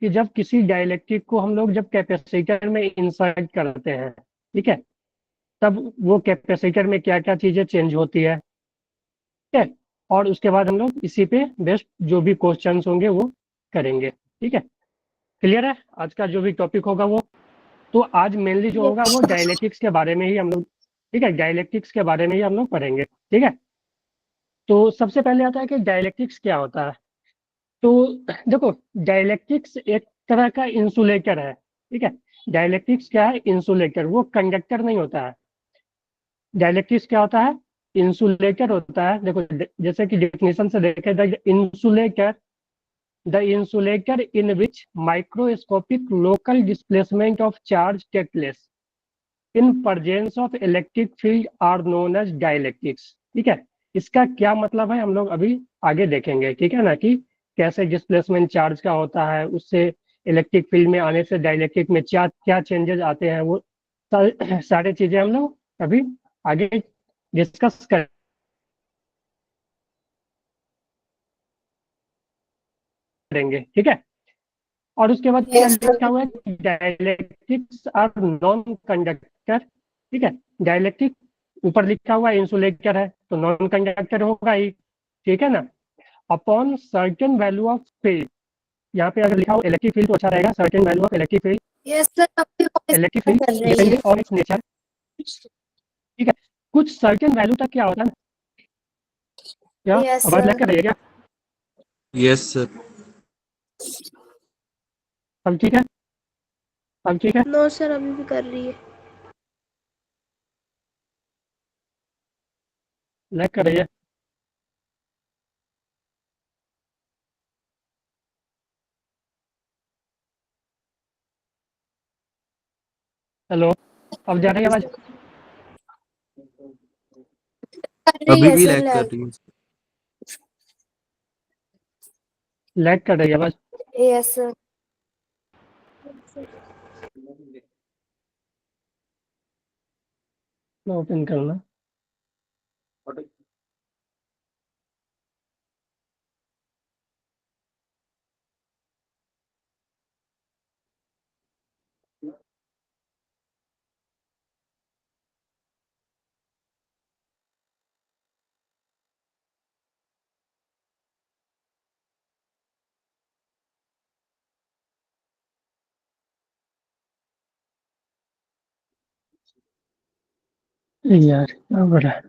कि जब किसी डाइलेक्ट्रिक को हम लोग जब कैपेसिटर में इंसर्ट करते हैं, ठीक है, तब वो कैपेसिटर में क्या क्या चीजें चेंज होती है, ठीक है। और उसके बाद हम लोग इसी पे बेस्ट जो भी क्वेश्चंस होंगे वो करेंगे, ठीक है। क्लियर है आज का जो भी टॉपिक होगा वो? तो आज मेनली जो होगा वो डायलेक्टिक्स के बारे में ही हम लोग, ठीक है, डायलेक्टिक्स के बारे में ही हम लोग पढ़ेंगे, ठीक है। तो सबसे पहले आता है कि डायलेक्टिक्स क्या होता है। तो देखो, डायलेक्टिक्स एक तरह का इंसुलेटर है, ठीक है। डायलेक्टिक्स क्या है? इंसुलेटर, वो कंडक्टर नहीं होता है। डायलेक्टिक्स क्या होता है? इंसुलेटर होता है। देखो जैसे कि डेफिनेशन से देखें, the insulator in which microscopic local displacement of charge take place in presence of electric field are known as dielectrics, ठीक है। इसका क्या मतलब है हम लोग अभी आगे देखेंगे, ठीक है ना, कि कैसे डिस्प्लेसमेंट चार्ज का होता है, उससे इलेक्ट्रिक फील्ड में आने से डाइलेक्ट्रिक में क्या क्या चेंजेस आते हैं, वो सारे चीजें हम लोग अभी आगे डिस्कस करेंगे, ठीक है। और उसके बाद क्या यस लिखा हुआ है? डाइलेक्ट्रिक्स आर नॉन कंडक्टर, ठीक है। डाइलेक्ट्रिक ऊपर लिखा हुआ है इंसुलेटर है, तो नॉन कंडक्टर होगा ही, ठीक है ना। Upon certain value of field, यहाँ पे अगर लिखा हो इलेक्ट्रिक फील्ड तो अच्छा रहेगा, certain value of yes sir, आपकी वॉइस इलेक्ट्रिक कट फील्ड कर रही है। डिपेंडिंग ऑन इट्स नेचर, ठीक है। कुछ सर्टेन वैल्यू तक क्या होता है ना, क्या यस आवाज लग सर। कर रही है क्या? Yes sir. अब ठीक है, अब ठीक है। नो सर, अभी भी कर रही है। लग कर रही है। हेलो, अब जा रही है आवाज? कर रही अभी है भी सर, लैग कर लैग। रही है। लैग कर रही है आवाज? Yes sir. ओपन करना। यार क्या हो रहा है?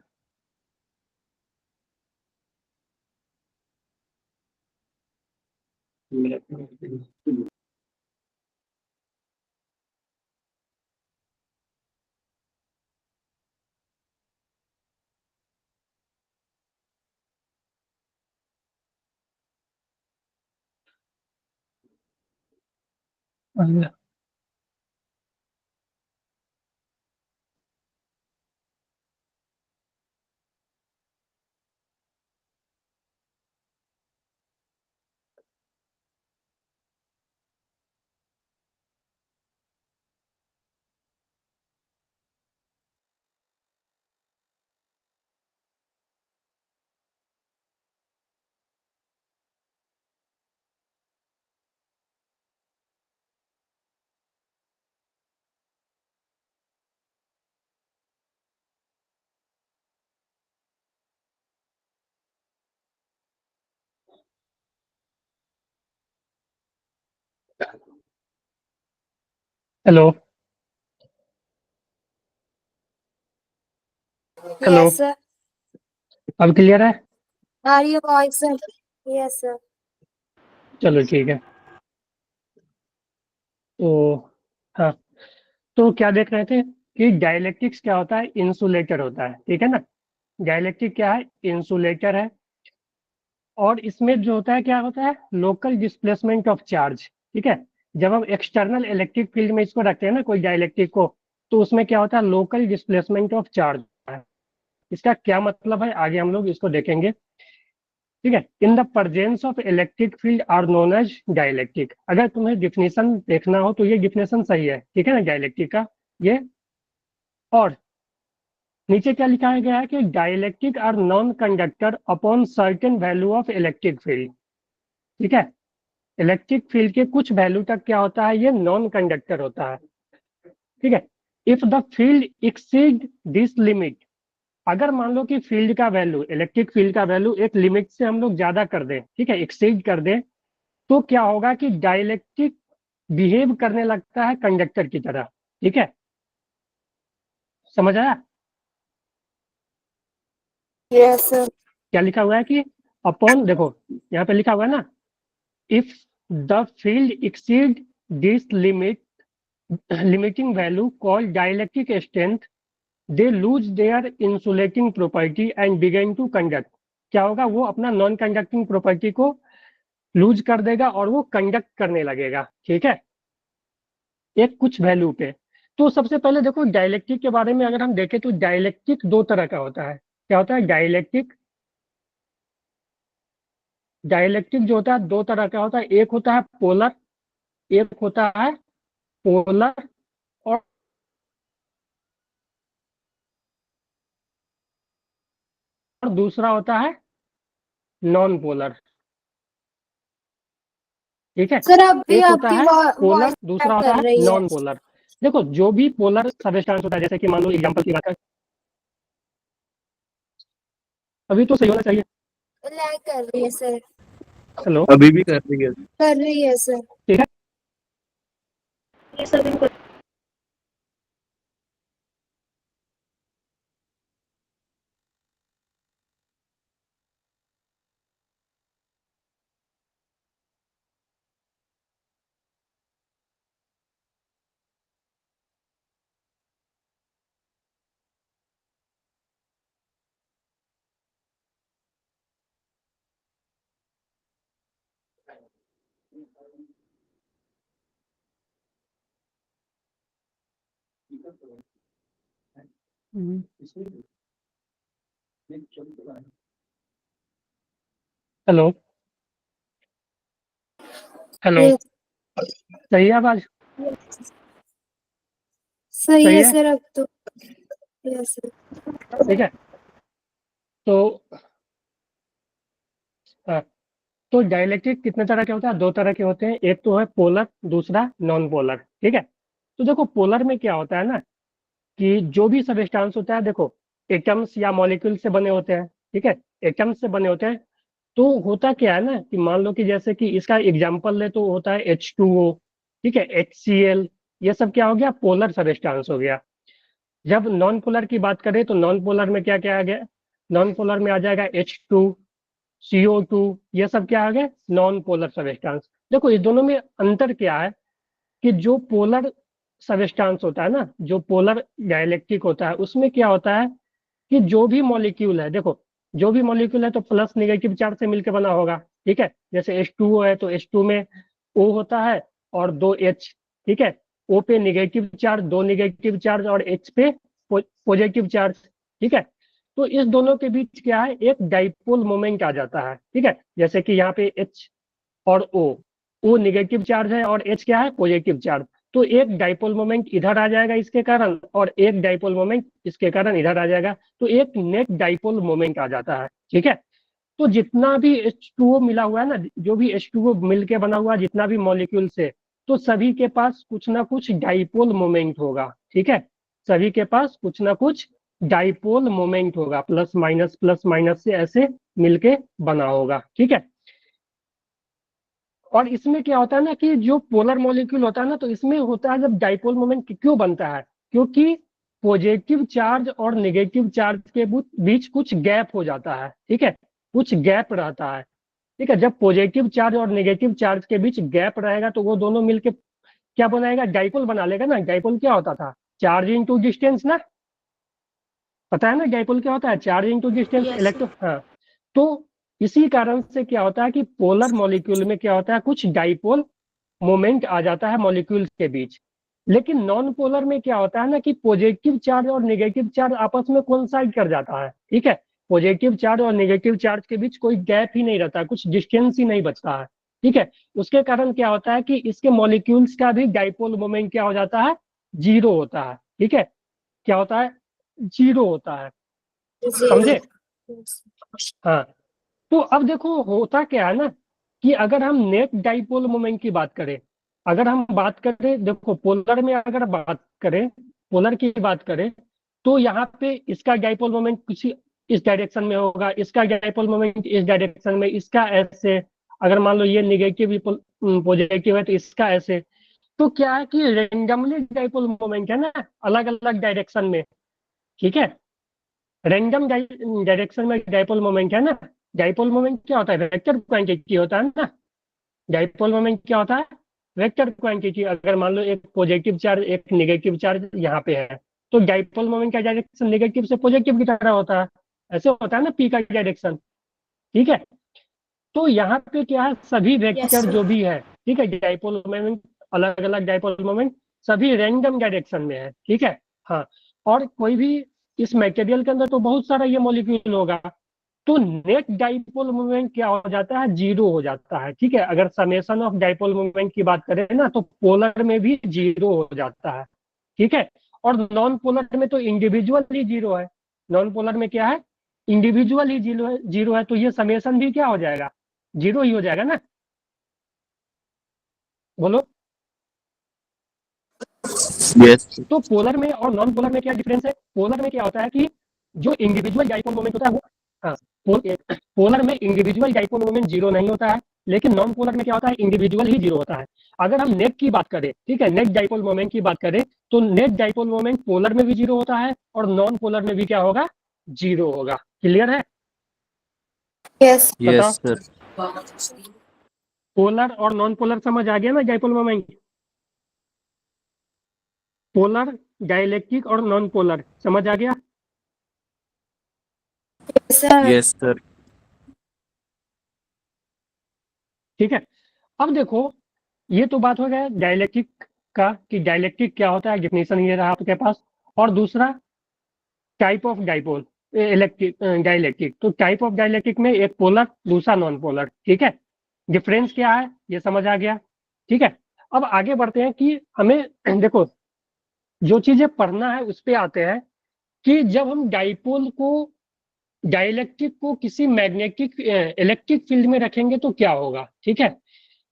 हेलो, हेलो, यस सर, अब क्लियर है? आ रही है वॉइस सर। Yes sir. चलो ठीक है। तो हाँ, तो क्या देख रहे थे कि डाइलेक्ट्रिक्स क्या होता है? इंसुलेटर होता है, ठीक है ना। डाइलेक्ट्रिक क्या है? इंसुलेटर है। और इसमें जो होता है क्या होता है? लोकल डिस्प्लेसमेंट ऑफ चार्ज, ठीक है। जब हम एक्सटर्नल इलेक्ट्रिक फील्ड में इसको रखते हैं ना कोई डाइलेक्ट्रिक को, तो उसमें क्या होता है? लोकल डिस्प्लेसमेंट ऑफ चार्ज है। इसका क्या मतलब है आगे हम लोग इसको देखेंगे, ठीक है। In the presence of electric field are known as dielectric. अगर तुम्हें डिफिनेशन देखना हो तो ये डिफिनेशन सही है, ठीक है ना, डाइलेक्ट्रिक का ये। और नीचे क्या लिखा गया है कि dielectric are non conductor upon certain value of electric field, ठीक है। इलेक्ट्रिक फील्ड के कुछ वैल्यू तक क्या होता है, ये नॉन कंडक्टर होता है। ठीक है, if the field exceed this limit, अगर मान लो कि फील्ड का वैल्यू, इलेक्ट्रिक फील्ड का वैल्यू एक लिमिट से हम लोग ज्यादा कर दें, ठीक है, एक्सीड कर दें, तो क्या होगा कि डाइलेक्ट्रिक बिहेव करने लगता है कंडक्टर की तरह। ठीक है, समझ आया? Yes sir. क्या लिखा हुआ है कि अपॉन, देखो यहाँ पे लिखा हुआ है ना, if the field exceed this limit, limiting value called dielectric strength, they lose their insulating property and begin to conduct। क्या होगा, वो अपना नॉन कंडक्टिंग प्रॉपर्टी को लूज कर देगा और वो कंडक्ट करने लगेगा। ठीक है, एक कुछ वैल्यू पे। तो सबसे पहले देखो डाइलेक्ट्रिक के बारे में अगर हम देखें तो डाइलेक्ट्रिक दो तरह का होता है। क्या होता है डाइलेक्ट्रिक? डाइलेक्ट्रिक जो होता है दो तरह का होता है, एक होता है पोलर, एक होता है पोलर, और दूसरा होता है नॉन पोलर। ठीक है, सर अभी एक होता आपकी है पोलर, वॉइस दूसरा होता कर है रही है। Non polar. देखो जो भी पोलर सबस्टेंस होता है, जैसे कि मान लो एग्जांपल की बात है, अभी तो सही होना चाहिए। लैग कर रही है सर। हेलो, अभी भी कर रही है। कर रही है सर। ठीक है, ये सर बिल्कुल। हेलो, हेलो, ये सही है आवाज? सही सही है है, सर अब तो। Yes sir. ठीक है। तो हाँ, तो डाइलेक्ट्रिक कितने तरह के होते हैं? दो तरह के होते हैं, एक तो है पोलर, दूसरा नॉन पोलर। ठीक है, तो देखो पोलर में क्या होता है ना, कि जो भी सबस्टेंस होता है, देखो एटम्स या मॉलिक्यूल से बने होते हैं। ठीक है, एटम्स से बने होते हैं। तो होता क्या है ना, कि मान लो कि जैसे कि इसका एग्जाम्पल ले तो होता है H2O, ठीक है, HCl, ये सब क्या हो गया, पोलर सबस्टेंस हो गया। जब नॉन पोलर की बात करें तो नॉन पोलर में क्या क्या आ गया, नॉन पोलर में आ जाएगा H2, CO2, ये सब क्या आ गए, नॉन पोलर सबस्टेंस। देखो इस दोनों में अंतर क्या है, कि जो पोलर सबस्टेंस होता है ना, जो पोलर डाइलेक्ट्रिक होता है, उसमें क्या होता है कि जो भी मॉलिक्यूल है, देखो जो भी मॉलिक्यूल है तो प्लस निगेटिव चार्ज से मिलकर बना होगा। ठीक है, जैसे H2O है तो H2 में O होता है और दो H। ठीक है, O पे निगेटिव चार्ज, दो निगेटिव चार्ज, और H पे पॉजिटिव चार्ज। ठीक है, तो इस दोनों के बीच क्या है, एक डाइपोल मोमेंट आ जाता है। ठीक है, जैसे कि यहाँ पे H और O निगेटिव चार्ज है और H क्या है, पॉजिटिव चार्ज। तो एक डाइपोल मोमेंट इधर आ जाएगा इसके कारण, और एक डाइपोल मोमेंट इसके कारण इधर आ जाएगा, तो एक नेट डाइपोल मोमेंट आ जाता है। ठीक है, तो जितना भी H2O मिला हुआ है ना, जो भी H2O मिल के बना हुआ है, जितना भी मॉलिक्यूल से, तो सभी के पास कुछ ना कुछ डाइपोल मोमेंट होगा। ठीक है, सभी के पास कुछ ना कुछ डाइपोल मोमेंट होगा, प्लस माइनस से ऐसे मिलके बना होगा। ठीक है, और इसमें क्या होता है ना, कि जो पोलर मॉलिक्यूल होता है ना, तो इसमें होता है जब डाइपोल मोमेंट क्यों बनता है, क्योंकि पॉजिटिव चार्ज और नेगेटिव चार्ज के बीच कुछ गैप हो जाता है। ठीक है, कुछ गैप रहता है। ठीक है, जब पॉजिटिव चार्ज और नेगेटिव चार्ज के बीच गैप रहेगा तो वो दोनों मिलके क्या बनाएगा, डाइपोल बना लेगा ना। डाइपोल क्या होता था, चार्ज इनटू डिस्टेंस ना, पता है ना डाइपोल क्या होता है, charge into distance, yes sir. Electro, हाँ। तो इसी कारण से क्या होता है कि पोलर मॉलिक्यूल में क्या होता है, कुछ डाइपोल मोमेंट आ जाता है मॉलिक्यूल्स के बीच। लेकिन नॉन पोलर में क्या होता है ना, कि पॉजिटिव चार्ज और नेगेटिव चार्ज आपस में कोइंसाइड कर जाता है। ठीक है, पॉजिटिव चार्ज और नेगेटिव चार्ज के बीच कोई गैप ही नहीं रहता, कुछ डिस्टेंस ही नहीं बचता है। ठीक है, उसके कारण क्या होता है कि इसके मॉलिक्यूल्स का भी डाइपोल मोमेंट क्या हो जाता है, जीरो होता है। ठीक है, क्या होता है, जीरो होता है। जीरो। समझे? हाँ, तो अब देखो होता क्या है ना, कि अगर हम नेट डाइपोल मोमेंट की बात करें, अगर हम बात करें, देखो पोलर में अगर बात करें, पोलर की बात करें, तो यहाँ पे इसका डाइपोल मोमेंट कुछ इस डायरेक्शन में होगा, इसका डाइपोल मोमेंट इस डायरेक्शन में, इसका ऐसे, अगर मान लो ये निगेटिव पॉजिटिव है तो इसका ऐसे। तो क्या है कि रेंडमली डाइपोल मोमेंट है ना, अलग अलग डायरेक्शन में, ठीक है। रैंडम डायरेक्शन में डाइपोल मोमेंट है ना। डाइपोल मोमेंट क्या होता है, वेक्टर क्वांटिटी होता है ना। डाइपोल मोमेंट क्या होता है, वेक्टर क्वांटिटी। अगर मान लो एक पॉजिटिव चार्ज एक नेगेटिव चार्ज यहाँ पे है, तो डाइपोल मोमेंट का डायरेक्शन नेगेटिव से पॉजिटिव की तरह होता है, ऐसे होता है ना पी का डायरेक्शन, ठीक है। तो यहाँ पे क्या है, सभी यस वेक्टर सर। जो भी है, ठीक है, डाइपोल मोमेंट, अलग अलग डाइपोल मोमेंट सभी रैंडम डायरेक्शन में है, ठीक है। हाँ, और कोई भी इस मटेरियल के अंदर तो बहुत सारा ये मॉलिक्यूल होगा, तो नेट डाइपोल मोमेंट क्या हो जाता है, जीरो हो जाता है, ठीक है। अगर समेशन ऑफ डाइपोल मोमेंट की बात करें ना, तो पोलर में भी जीरो हो जाता है, ठीक है। और नॉन पोलर में तो इंडिविजुअल ही जीरो है। नॉन पोलर में क्या है, इंडिविजुअल ही जीरो है, जीरो है, तो ये समेशन भी क्या हो जाएगा, जीरो ही हो जाएगा ना। बोलो। Yes, sir. तो पोलर में और नॉन पोलर में क्या डिफरेंस है, पोलर में क्या होता है कि जो इंडिविजुअल डाइपोल मोमेंट होता है वो, हाँ, पोलर में इंडिविजुअल डाइपोल मोमेंट जीरो नहीं होता है, लेकिन नॉन पोलर में क्या होता है, इंडिविजुअल ही जीरो होता है। अगर हम नेट की बात करें, ठीक है, नेट डाइपोल मोमेंट की बात करें, तो नेट डाइपोल मोमेंट पोलर में भी जीरो होता है और नॉन पोलर में भी क्या होगा, जीरो होगा। क्लियर है, यस बताओ। Yes, sir. पोलर और नॉन पोलर समझ आ गया ना, डाइपोल मोमेंट। पोलर, डाइलेक्ट्रिक और नॉन पोलर समझ आ गया। सर। Yes, sir. ठीक है, अब देखो, ये तो बात हो गया डाइलेक्ट्रिक का, कि डाइलेक्ट्रिक क्या होता है, डेफिनेशन ये रहा आपके पास। और दूसरा, type of dipole, electric dielectric, तो टाइप ऑफ डाइलेक्ट्रिक में एक पोलर दूसरा नॉन पोलर, ठीक है। डिफरेंस क्या है ये समझ आ गया, ठीक है। अब आगे बढ़ते हैं कि हमें देखो, जो चीजें पढ़ना है उस पे आते हैं, कि जब हम डाइपोल को, डाइलेक्ट्रिक को किसी मैग्नेटिक इलेक्ट्रिक फील्ड में रखेंगे तो क्या होगा, ठीक है।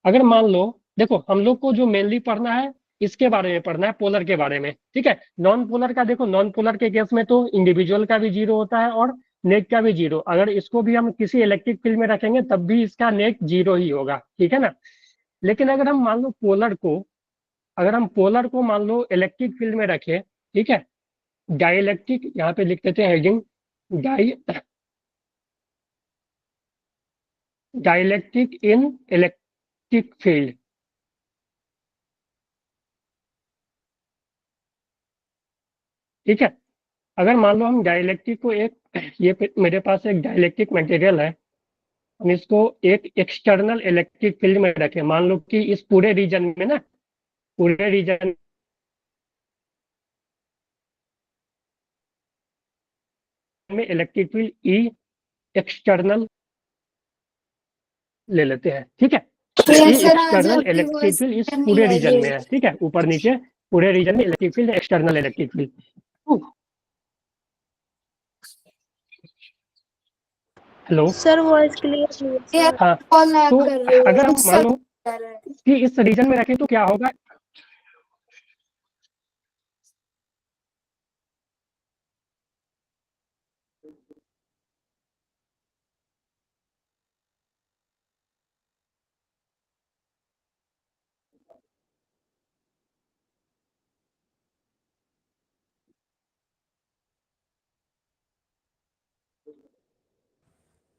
अगर मान लो, देखो हम लोग को जो मेनली पढ़ना है, इसके बारे में पढ़ना है, पोलर के बारे में, ठीक है। नॉन पोलर का देखो, नॉन पोलर के केस में तो इंडिविजुअल का भी जीरो होता है और नेट का भी जीरो। अगर इसको भी हम किसी इलेक्ट्रिक फील्ड में रखेंगे तब भी इसका नेट जीरो ही होगा, ठीक है ना। लेकिन अगर हम मान लो पोलर को, अगर हम पोलर को मान लो इलेक्ट्रिक फील्ड में रखें, ठीक है, डाइलेक्ट्रिक, यहाँ पे लिख देते हैं heading, die dielectric in electric field, ठीक है। अगर मान लो हम डाइलेक्ट्रिक को एक, मेरे पास एक डाइलेक्ट्रिक मटेरियल है, हम इसको एक एक्सटर्नल इलेक्ट्रिक फील्ड में रखें, मान लो कि इस पूरे रीजन में ना, पूरे रीजन में इलेक्ट्रिक फील्ड ई एक्सटर्नल ले लेते हैं, ठीक है। ई यस सर, आज एक्सटर्नल आपकी इलेक्ट्रिक वॉइस फील्ड इस नहीं पूरे आ रीजन रही में है। है, ठीक है, ऊपर नीचे पूरे रीजन में electric field, external electric field. Hello. Sir voice clear नहीं है यार सर। हाँ, कॉल ना तो कर रही है, अगर हम कुछ मान सब लो कर रहा है। कि इस रीजन में रखें तो क्या होगा,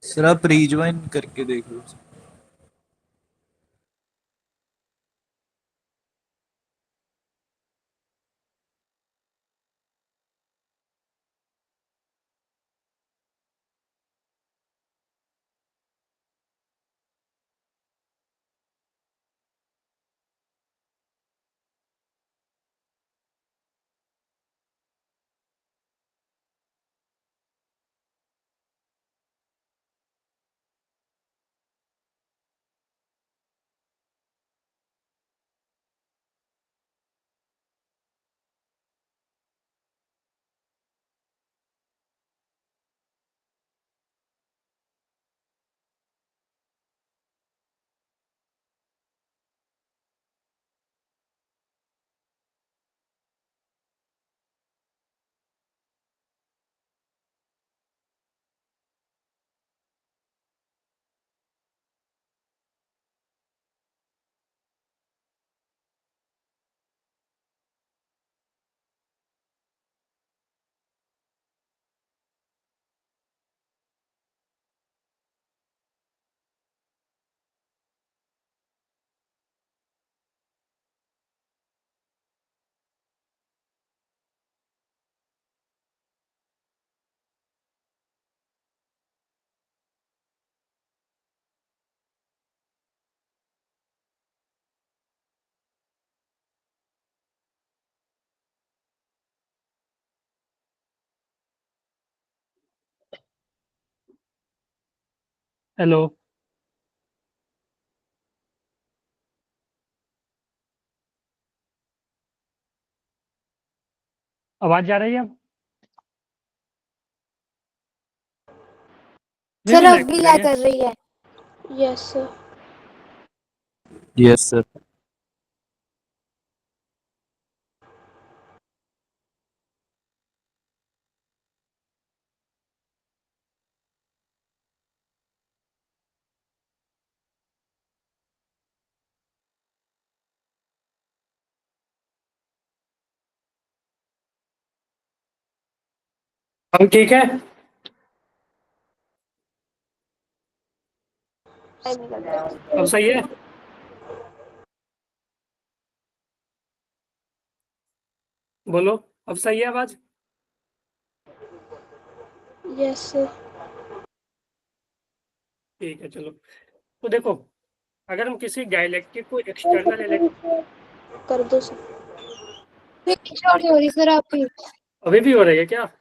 सर आप रीज्वाइन करके देख लो। हेलो, आवाज जा रही है अब? अभी सर भी अब भी लग ला रही है? कर रही है। Yes, sir. Yes sir. अब ठीक है? अब सही है? बोलो, अब सही है आवाज? Yes, sir. ठीक है, चलो। तो देखो, अगर हम किसी डाइलेक्ट्रिक को एक्सटर्नल इलेक्ट्रिक, कर दो सर। शो नहीं हो रही सर आपकी। अभी भी हो रही है क्या?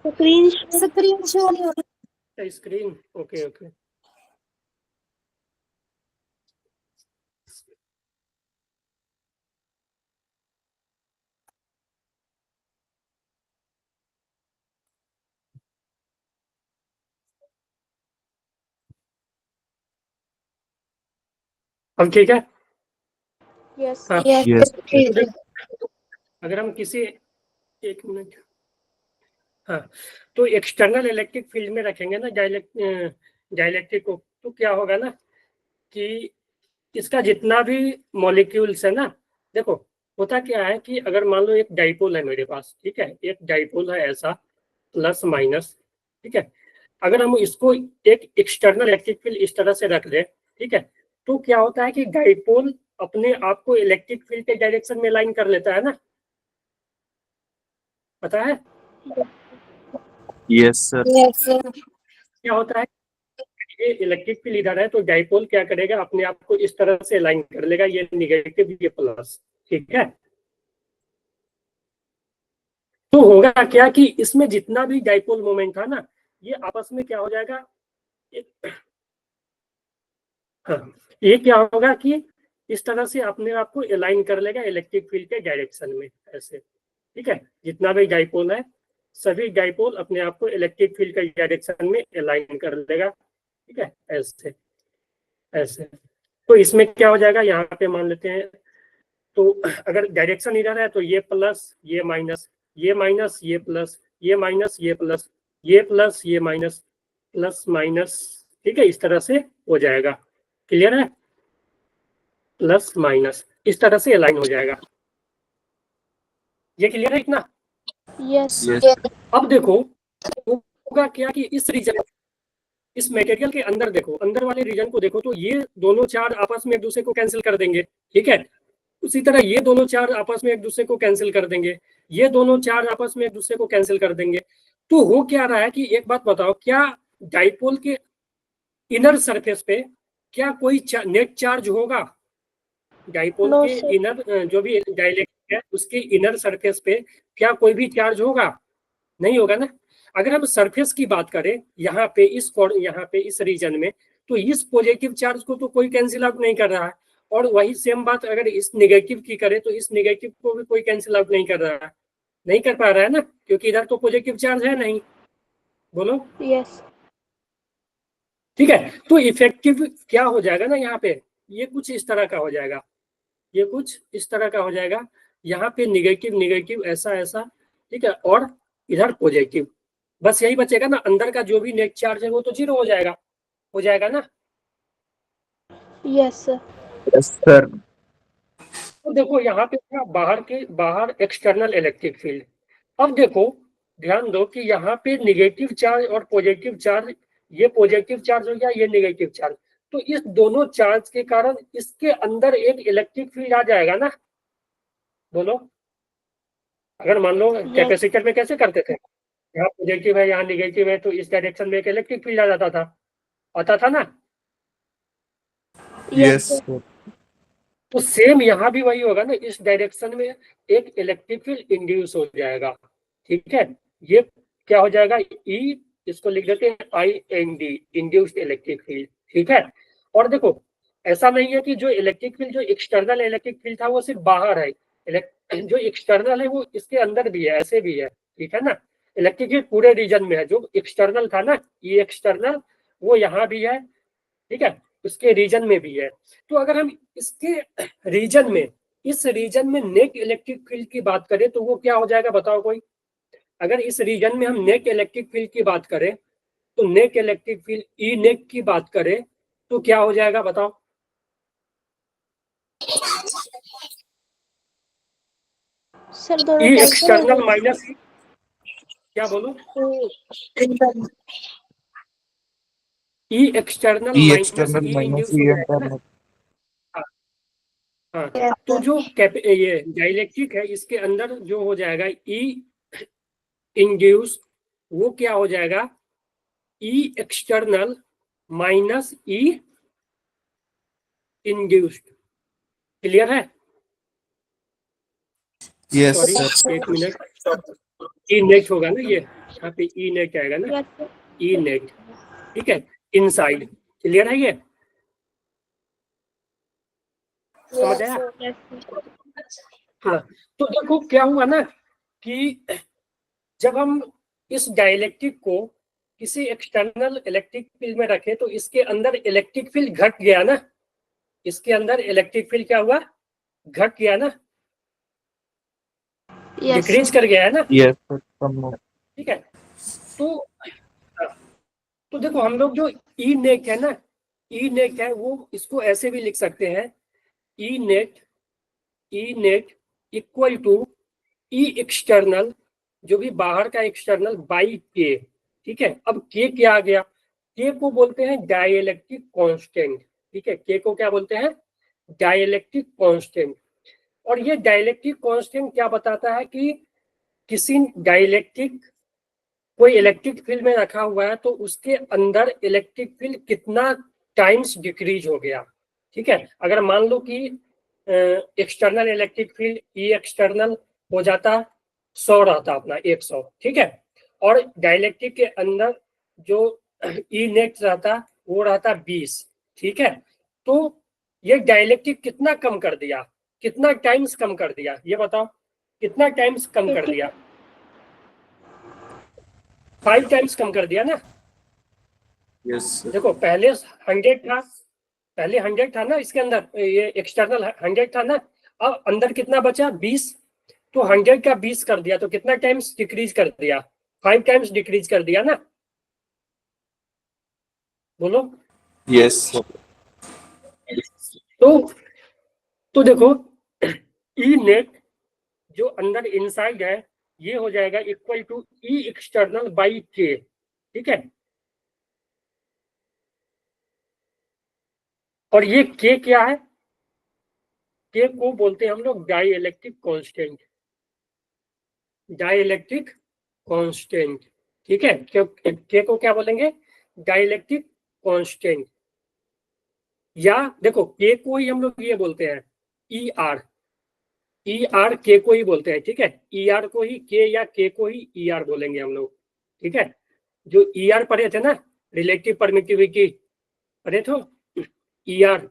स्क्रीन स्क्रीन शो नहीं हो रही। Screen, okay okay. अब ठीक है? यस हाँ, यस यस अगर हम किसी, एक मिनट, हाँ, तो एक्सटर्नल इलेक्ट्रिक फील्ड में रखेंगे ना डाइलेक्ट्रिक को, तो क्या होगा ना कि इसका जितना भी मॉलिक्यूल्स है ना, देखो, होता क्या है कि अगर मान लो एक डाइपोल है मेरे पास, ठीक है, एक डाइपोल है ऐसा, प्लस माइनस, ठीक है, अगर हम इसको एक एक्सटर्नल इलेक्ट्रिक फील्ड इस तरह से रख दें, ठीक है, तो क्या होता है कि डाइपोल अपने आप को इलेक्ट्रिक फील्ड के डायरेक्शन में लाइन कर लेता है ना, पता है यस सर। यस क्या होता है? ये इलेक्ट्रिक फील्ड इधर है, तो डाइपोल क्या करेगा, अपने आप को इस तरह से लाइन कर लेगा, ये निगेटिव ये प्लस, ठीक है। तो होगा क्या कि इसमें जितना भी डाइपोल मोमेंट था ना, ये आपस में क्या हो जाएगा, हाँ, ये क्या होगा कि इस तरह से अपने आप को अलाइन कर लेगा इलेक्ट्रिक फील्ड के डायरेक्शन में, ऐसे, ठीक है, जितना भी डाइपोल है, सभी डाइपोल अपने आप को इलेक्ट्रिक फील्ड के डायरेक्शन में अलाइन कर लेगा, ठीक है, ऐसे ऐसे। तो इसमें क्या हो जाएगा, यहाँ पे मान लेते हैं, तो अगर डायरेक्शन इधर है तो ये प्लस ये माइनस, ये माइनस ये प्लस, ये माइनस ये प्लस, ये प्लस ये माइनस, प्लस माइनस, ठीक है, इस तरह से हो जाएगा, क्लियर है, प्लस माइनस इस तरह से अलाइन हो जाएगा, ये क्लियर है इतना? यस यस अब देखो होगा क्या कि इस रीजन, इस मटेरियल के अंदर देखो, अंदर वाले रीजन को देखो, तो ये दोनों चार्ज आपस में एक दूसरे को कैंसिल कर देंगे, ठीक है, उसी तरह ये दोनों चार्ज आपस में एक दूसरे को कैंसिल कर देंगे, ये दोनों चार्ज आपस में एक दूसरे को कैंसिल कर देंगे। तो हो क्या रहा है कि एक बात बताओ, क्या डाइपोल के इनर सरफेस पे क्या कोई नेट चार्ज होगा? डाइपोल नो के सर। इनर जो भी डाइलेक्ट्रिक है उसके इनर सरफेस पे क्या कोई भी चार्ज होगा? नहीं होगा ना। अगर हम सरफेस की बात करें यहाँ पे यहाँ पे इस रीजन में, तो इस पॉजिटिव चार्ज को तो कोई कैंसिल आउट नहीं कर रहा है, और वही सेम बात अगर इस नेगेटिव की करें तो इस नेगेटिव को भी कोई कैंसिल आउट नहीं कर रहा है, नहीं कर पा रहा है ना, क्योंकि इधर तो पॉजिटिव चार्ज है नहीं, बोलो, यस ठीक है। तो इफेक्टिव क्या हो जाएगा ना यहाँ पे, ये कुछ इस तरह का हो जाएगा, ये कुछ इस तरह का हो जाएगा, यहाँ पे निगेटिव निगेटिव ऐसा ऐसा, ठीक है, और इधर पॉजिटिव, बस यही बचेगा ना, अंदर का जो भी नेट चार्ज है वो तो जीरो हो जाएगा ना। Yes sir. Yes sir. तो देखो यहाँ पे था बाहर एक्सटर्नल इलेक्ट्रिक फील्ड। अब देखो, ध्यान दो कि यहाँ पे निगेटिव चार्ज और पॉजिटिव चार्ज, ये पॉजिटिव चार्ज हो गया, ये निगेटिव चार्ज, तो इस दोनों चार्ज के कारण इसके अंदर एक इलेक्ट्रिक फील्ड आ जाएगा ना, बोलो। अगर मान लो कैपेसिटर में कैसे करते थे, यहाँ पॉजिटिव है यहाँ निगेटिव है, तो इस डायरेक्शन में एक इलेक्ट्रिक फील्ड आ जाता था, आता था ना। Yes yes sir. तो सेम यहाँ भी वही होगा ना, इस डायरेक्शन में एक इलेक्ट्रिक फील्ड इंड्यूस हो जाएगा, ठीक है, ये क्या हो जाएगा, ई इसको लिख देते हैं IND, इंड्यूस्ड इलेक्ट्रिक फील्ड। ठीक है, और देखो ऐसा नहीं है कि जो इलेक्ट्रिक फील्ड, जो एक्सटर्नल इलेक्ट्रिक फील्ड था वो सिर्फ बाहर है, जो एक्सटर्नल है वो इसके अंदर भी है, ऐसे भी है। ठीक है ना, इलेक्ट्रिक फील्ड पूरे रीजन में है, जो एक्सटर्नल था ना ये एक्सटर्नल, वो यहाँ भी है। ठीक है, उसके रीजन में भी है। तो अगर हम इसके रीजन में, इस रीजन में नेट इलेक्ट्रिक फील्ड की बात करें तो वो क्या हो जाएगा, बताओ कोई। अगर इस रीजन में हम नेट इलेक्ट्रिक फील्ड की बात करें तो net electric field E net की बात करें तो क्या हो जाएगा, बताओ। सर दोनों ई कैंसिल हो एक्सटर्नल गए। माइनस, क्या बोलूं, ई external E minus external E minus induce ई हो जाएगा ना। इंटरनल। हाँ, तो जो ये डाइलेक्ट्रिक है इसके अंदर जो हो जाएगा ई इंड्यूस, वो क्या हो जाएगा, ई एक्सटर्नल माइनस ई इंड्यूस्ड। क्लियर है? Yes sorry sir. एक मिनट, ई नेट होगा ना, ये यहाँ पे ई नेट आएगा ना, यस सर। E net. ठीक है, इनसाइड। क्लियर है ये, समझ आया? हाँ, तो देखो क्या हुआ ना कि जब हम इस डाइलेक्ट्रिक को किसी एक्सटर्नल इलेक्ट्रिक फील्ड में रखे तो इसके अंदर इलेक्ट्रिक फील्ड घट गया ना, इसके अंदर इलेक्ट्रिक फील्ड क्या हुआ, घट गया ना, डिक्रीज कर गया है ना। यस सर, कम हो। ठीक है, तो तो देखो हम लोग जो ई नेट है ना, ई नेट है वो इसको ऐसे भी लिख सकते हैं, E net equal to E external, जो भी बाहर का एक्सटर्नल, बाई के। ठीक है, अब के क्या आ गया, के को बोलते हैं डाइलेक्ट्रिक कांस्टेंट। ठीक है, के को क्या बोलते हैं, डाइलेक्ट्रिक कांस्टेंट। और ये डाइलेक्ट्रिक कांस्टेंट क्या बताता है कि किसी डाइलेक्ट्रिक, कोई इलेक्ट्रिक फील्ड में रखा हुआ है तो उसके अंदर इलेक्ट्रिक फील्ड कितना टाइम्स डिक्रीज हो गया। ठीक है, अगर मान लो कि external electric field E external हो जाता 100 रहता अपना 100, ठीक है, और डाइलेक्ट्रिक के अंदर जो ई नेट रहता वो रहता 20। ठीक है, तो ये डाइलेक्ट्रिक कितना कम कर दिया, कितना टाइम्स कम कर दिया, ये बताओ कितना टाइम्स कम कर दिया, 5 टाइम्स कम कर दिया ना। Yes sir. देखो पहले 100 था, पहले 100 था ना इसके अंदर, ये एक्सटर्नल 100 था ना, अब अंदर कितना बचा 20, तो 100 का 20 कर दिया तो कितना टाइम्स डिक्रीज कर दिया, 5 टाइम्स डिक्रीज कर दिया ना, बोलो। Yes sir. तो देखो ई नेट जो अंदर इनसाइड है ये हो जाएगा equal to E external by K. ठीक है, और ये के क्या है, के को बोलते हैं हम लोग dielectric constant, dielectric constant. ठीक है, के को क्या बोलेंगे, डाई इलेक्ट्रिक कॉन्स्टेंट, या देखो के को ही हम लोग ये बोलते हैं ई आर, ई आर के को ही बोलते हैं। ठीक है, ई आर को ही के या के को ही ई आर बोलेंगे हम लोग। ठीक है, जो ई आर पढ़े थे ना, रिलेटिव परमिटिविटी पढ़े थे, E R,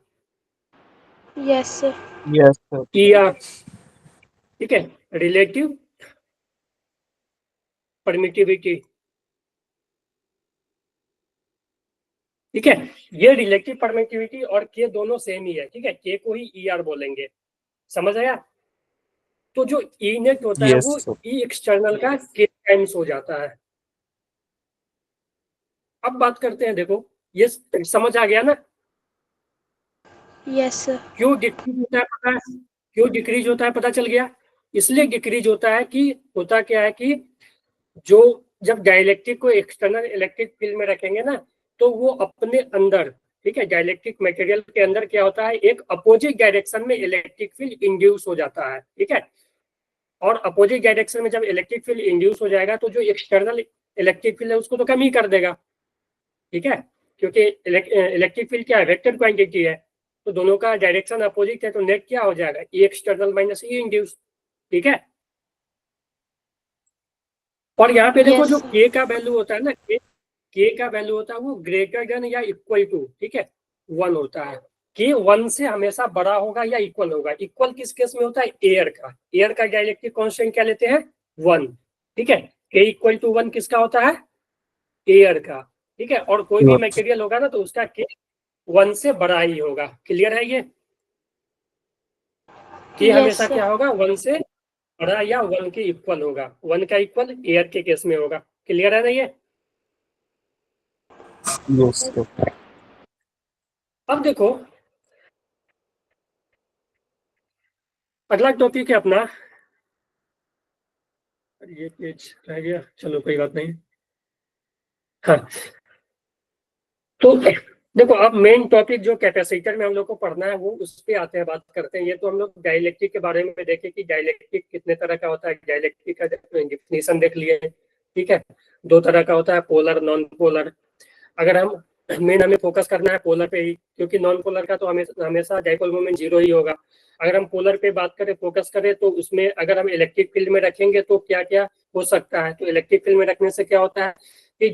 yes sir. Yes sir. E R. ठीक है, रिलेटिव परमिटिविटी। ठीक है, ये रिलेटिव परमिटिविटी और के दोनों सेम ही है। ठीक है, के को ही ई आर बोलेंगे, समझ आया? तो जो ई नेट होता है यस वो सर। ई एक्सटर्नल का के टाइम्स हो जाता है। अब बात करते हैं, देखो ये समझ आ गया ना, यस सर। क्यों डिक्रीज होता है पता है, क्यों डिक्रीज होता है पता चल गया। इसलिए डिक्रीज होता है कि होता क्या है कि जो जब डाइलेक्ट्रिक को एक्सटर्नल इलेक्ट्रिक फील्ड में रखेंगे ना तो वो अपने अंदर, ठीक है, डाइलेक्ट्रिक मटेरियल के अंदर क्या होता है, एक अपोजिट डायरेक्शन में इलेक्ट्रिक फील्ड इंड्यूस हो जाता है। ठीक है, और अपोजिट डायरेक्शन में जब इलेक्ट्रिक फील्ड इंड्यूस हो जाएगा तो जो एक्सटर्नल इलेक्ट्रिक फील्ड है उसको तो कम ही कर देगा। ठीक है, क्योंकि इलेक्ट्रिक फील्ड क्या है, वेक्टर क्वांटिटी है, तो दोनों का डायरेक्शन अपोजिट है, तो नेट क्या हो जाएगा, ई एक्सटर्नल माइनस ई इंड्यूस। ठीक है, और यहाँ पे देखो Yes, जो sir. के का वैल्यू होता है ना, के का वैल्यू होता है वो ग्रेटर देन या इक्वल टू, ठीक है, 1 होता है। के 1 से हमेशा बड़ा होगा या इक्वल होगा। इक्वल किस केस में होता है? एयर का। एयर का डाइलेक्ट्रिक कांस्टेंट क्या लेते हैं? 1, ठीक है। के इक्वल टू 1 किसका होता है? एयर का, ठीक है। और कोई भी मटेरियल होगा ना तो उसका के 1 से बड़ा ही होगा। क्लियर है ये? के Yes, हमेशा sir. क्या होगा? 1 से बड़ा या 1 के इक्वल होगा। 1 का इक्वल एयर के केस में होगा। क्लियर है ना ये? Yes, sir. अब देखो अगला टॉपिक है अपना, ये पेज रह गया, चलो कोई बात नहीं। हाँ, तो देखो अब मेन टॉपिक जो कैपेसिटर में हम लोग को पढ़ना है वो उस पे आते हैं, बात करते हैं। ये तो हम लोग डाइलेक्ट्रिक के बारे में देखे कि डाइलेक्ट्रिक कितने तरह का होता है। डाइलेक्ट्रिक का डिफिनेशन देख लिए, ठीक है। 2 तरह का होता है, पोलर नॉन पोलर। अगर हम हमें फोकस करना है पोलर पे ही, क्योंकि नॉन पोलर का तो हमेशा डाइपोल मोमेंट 0 ही होगा। अगर हम पोलर पे बात करें, फोकस करें, तो उसमें अगर हम इलेक्ट्रिक फील्ड में रखेंगे तो क्या क्या हो सकता है। तो इलेक्ट्रिक फील्ड में रखने से क्या होता है कि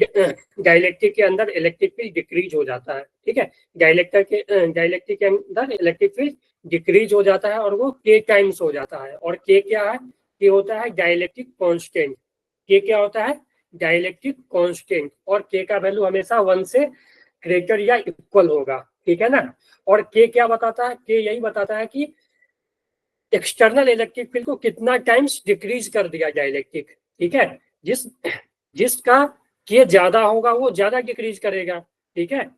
डाइलेक्ट्रिक के अंदर इलेक्ट्रिक फील्ड डिक्रीज हो जाता है, ठीक है। डाइलेक्ट्रिक के अंदर इलेक्ट्रिक फील्ड डिक्रीज हो जाता है और वो के टाइम्स हो जाता है। और के क्या है? के होता है डाइलेक्ट्रिक कांस्टेंट। के क्या होता है? Dielectric constant. और के का वैल्यू हमेशा 1 से ग्रेटर या इक्वल होगा, ठीक है ना। और के क्या बताता है? के यही बताता है कि एक्सटर्नल इलेक्ट्रिक फील्ड को कितना टाइम्स डिक्रीज कर दिया डाइलेक्ट्रिक, ठीक है। जिसका के ज्यादा होगा वो ज्यादा डिक्रीज करेगा, ठीक है।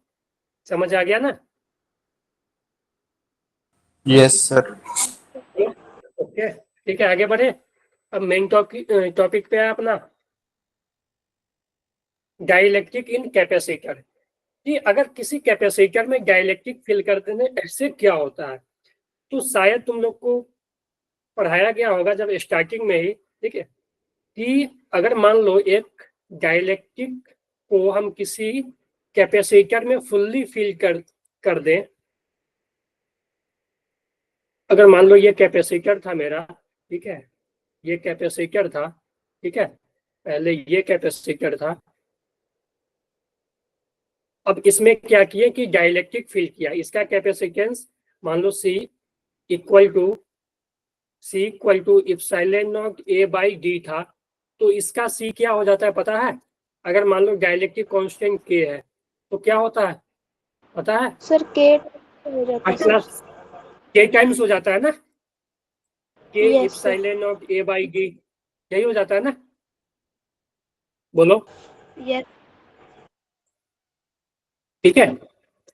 समझ आ गया ना? Yes, sir. ओके, ठीक है, आगे बढ़े। अब मेन टॉपिक पे है अपना डाइलेक्ट्रिक इन कैपेसिटर। कि अगर किसी कैपेसिटर में डाइलेक्ट्रिक फिल कर देने ऐसे क्या होता है, तो शायद तुम लोग को पढ़ाया गया होगा जब स्टार्टिंग में ही, ठीक है, कि अगर मान लो एक डाइलेक्ट्रिक को हम किसी कैपेसिटर में फुल्ली फिल कर दें। अगर मान लो ये कैपेसिटर था मेरा, ठीक है, ये कैपेसिटर था, ठीक है, पहले ये कैपेसिटर था। अब इसमें क्या किए कि डाइलेक्ट्रिक फिल किया। इसका कैपेसिटेंस मान लो C equal to epsilon naught A by D था। तो इसका C क्या हो जाता है पता है? अगर मान लो डाइलेक्ट्रिक कांस्टेंट K है तो क्या होता है पता है? Sir, K हो जाता है अपना sir. K टाइम्स हो जाता है ना, K Yes, sir. Epsilon naught A by D, यही हो जाता है ना? बोलो, Yes. ठीक है।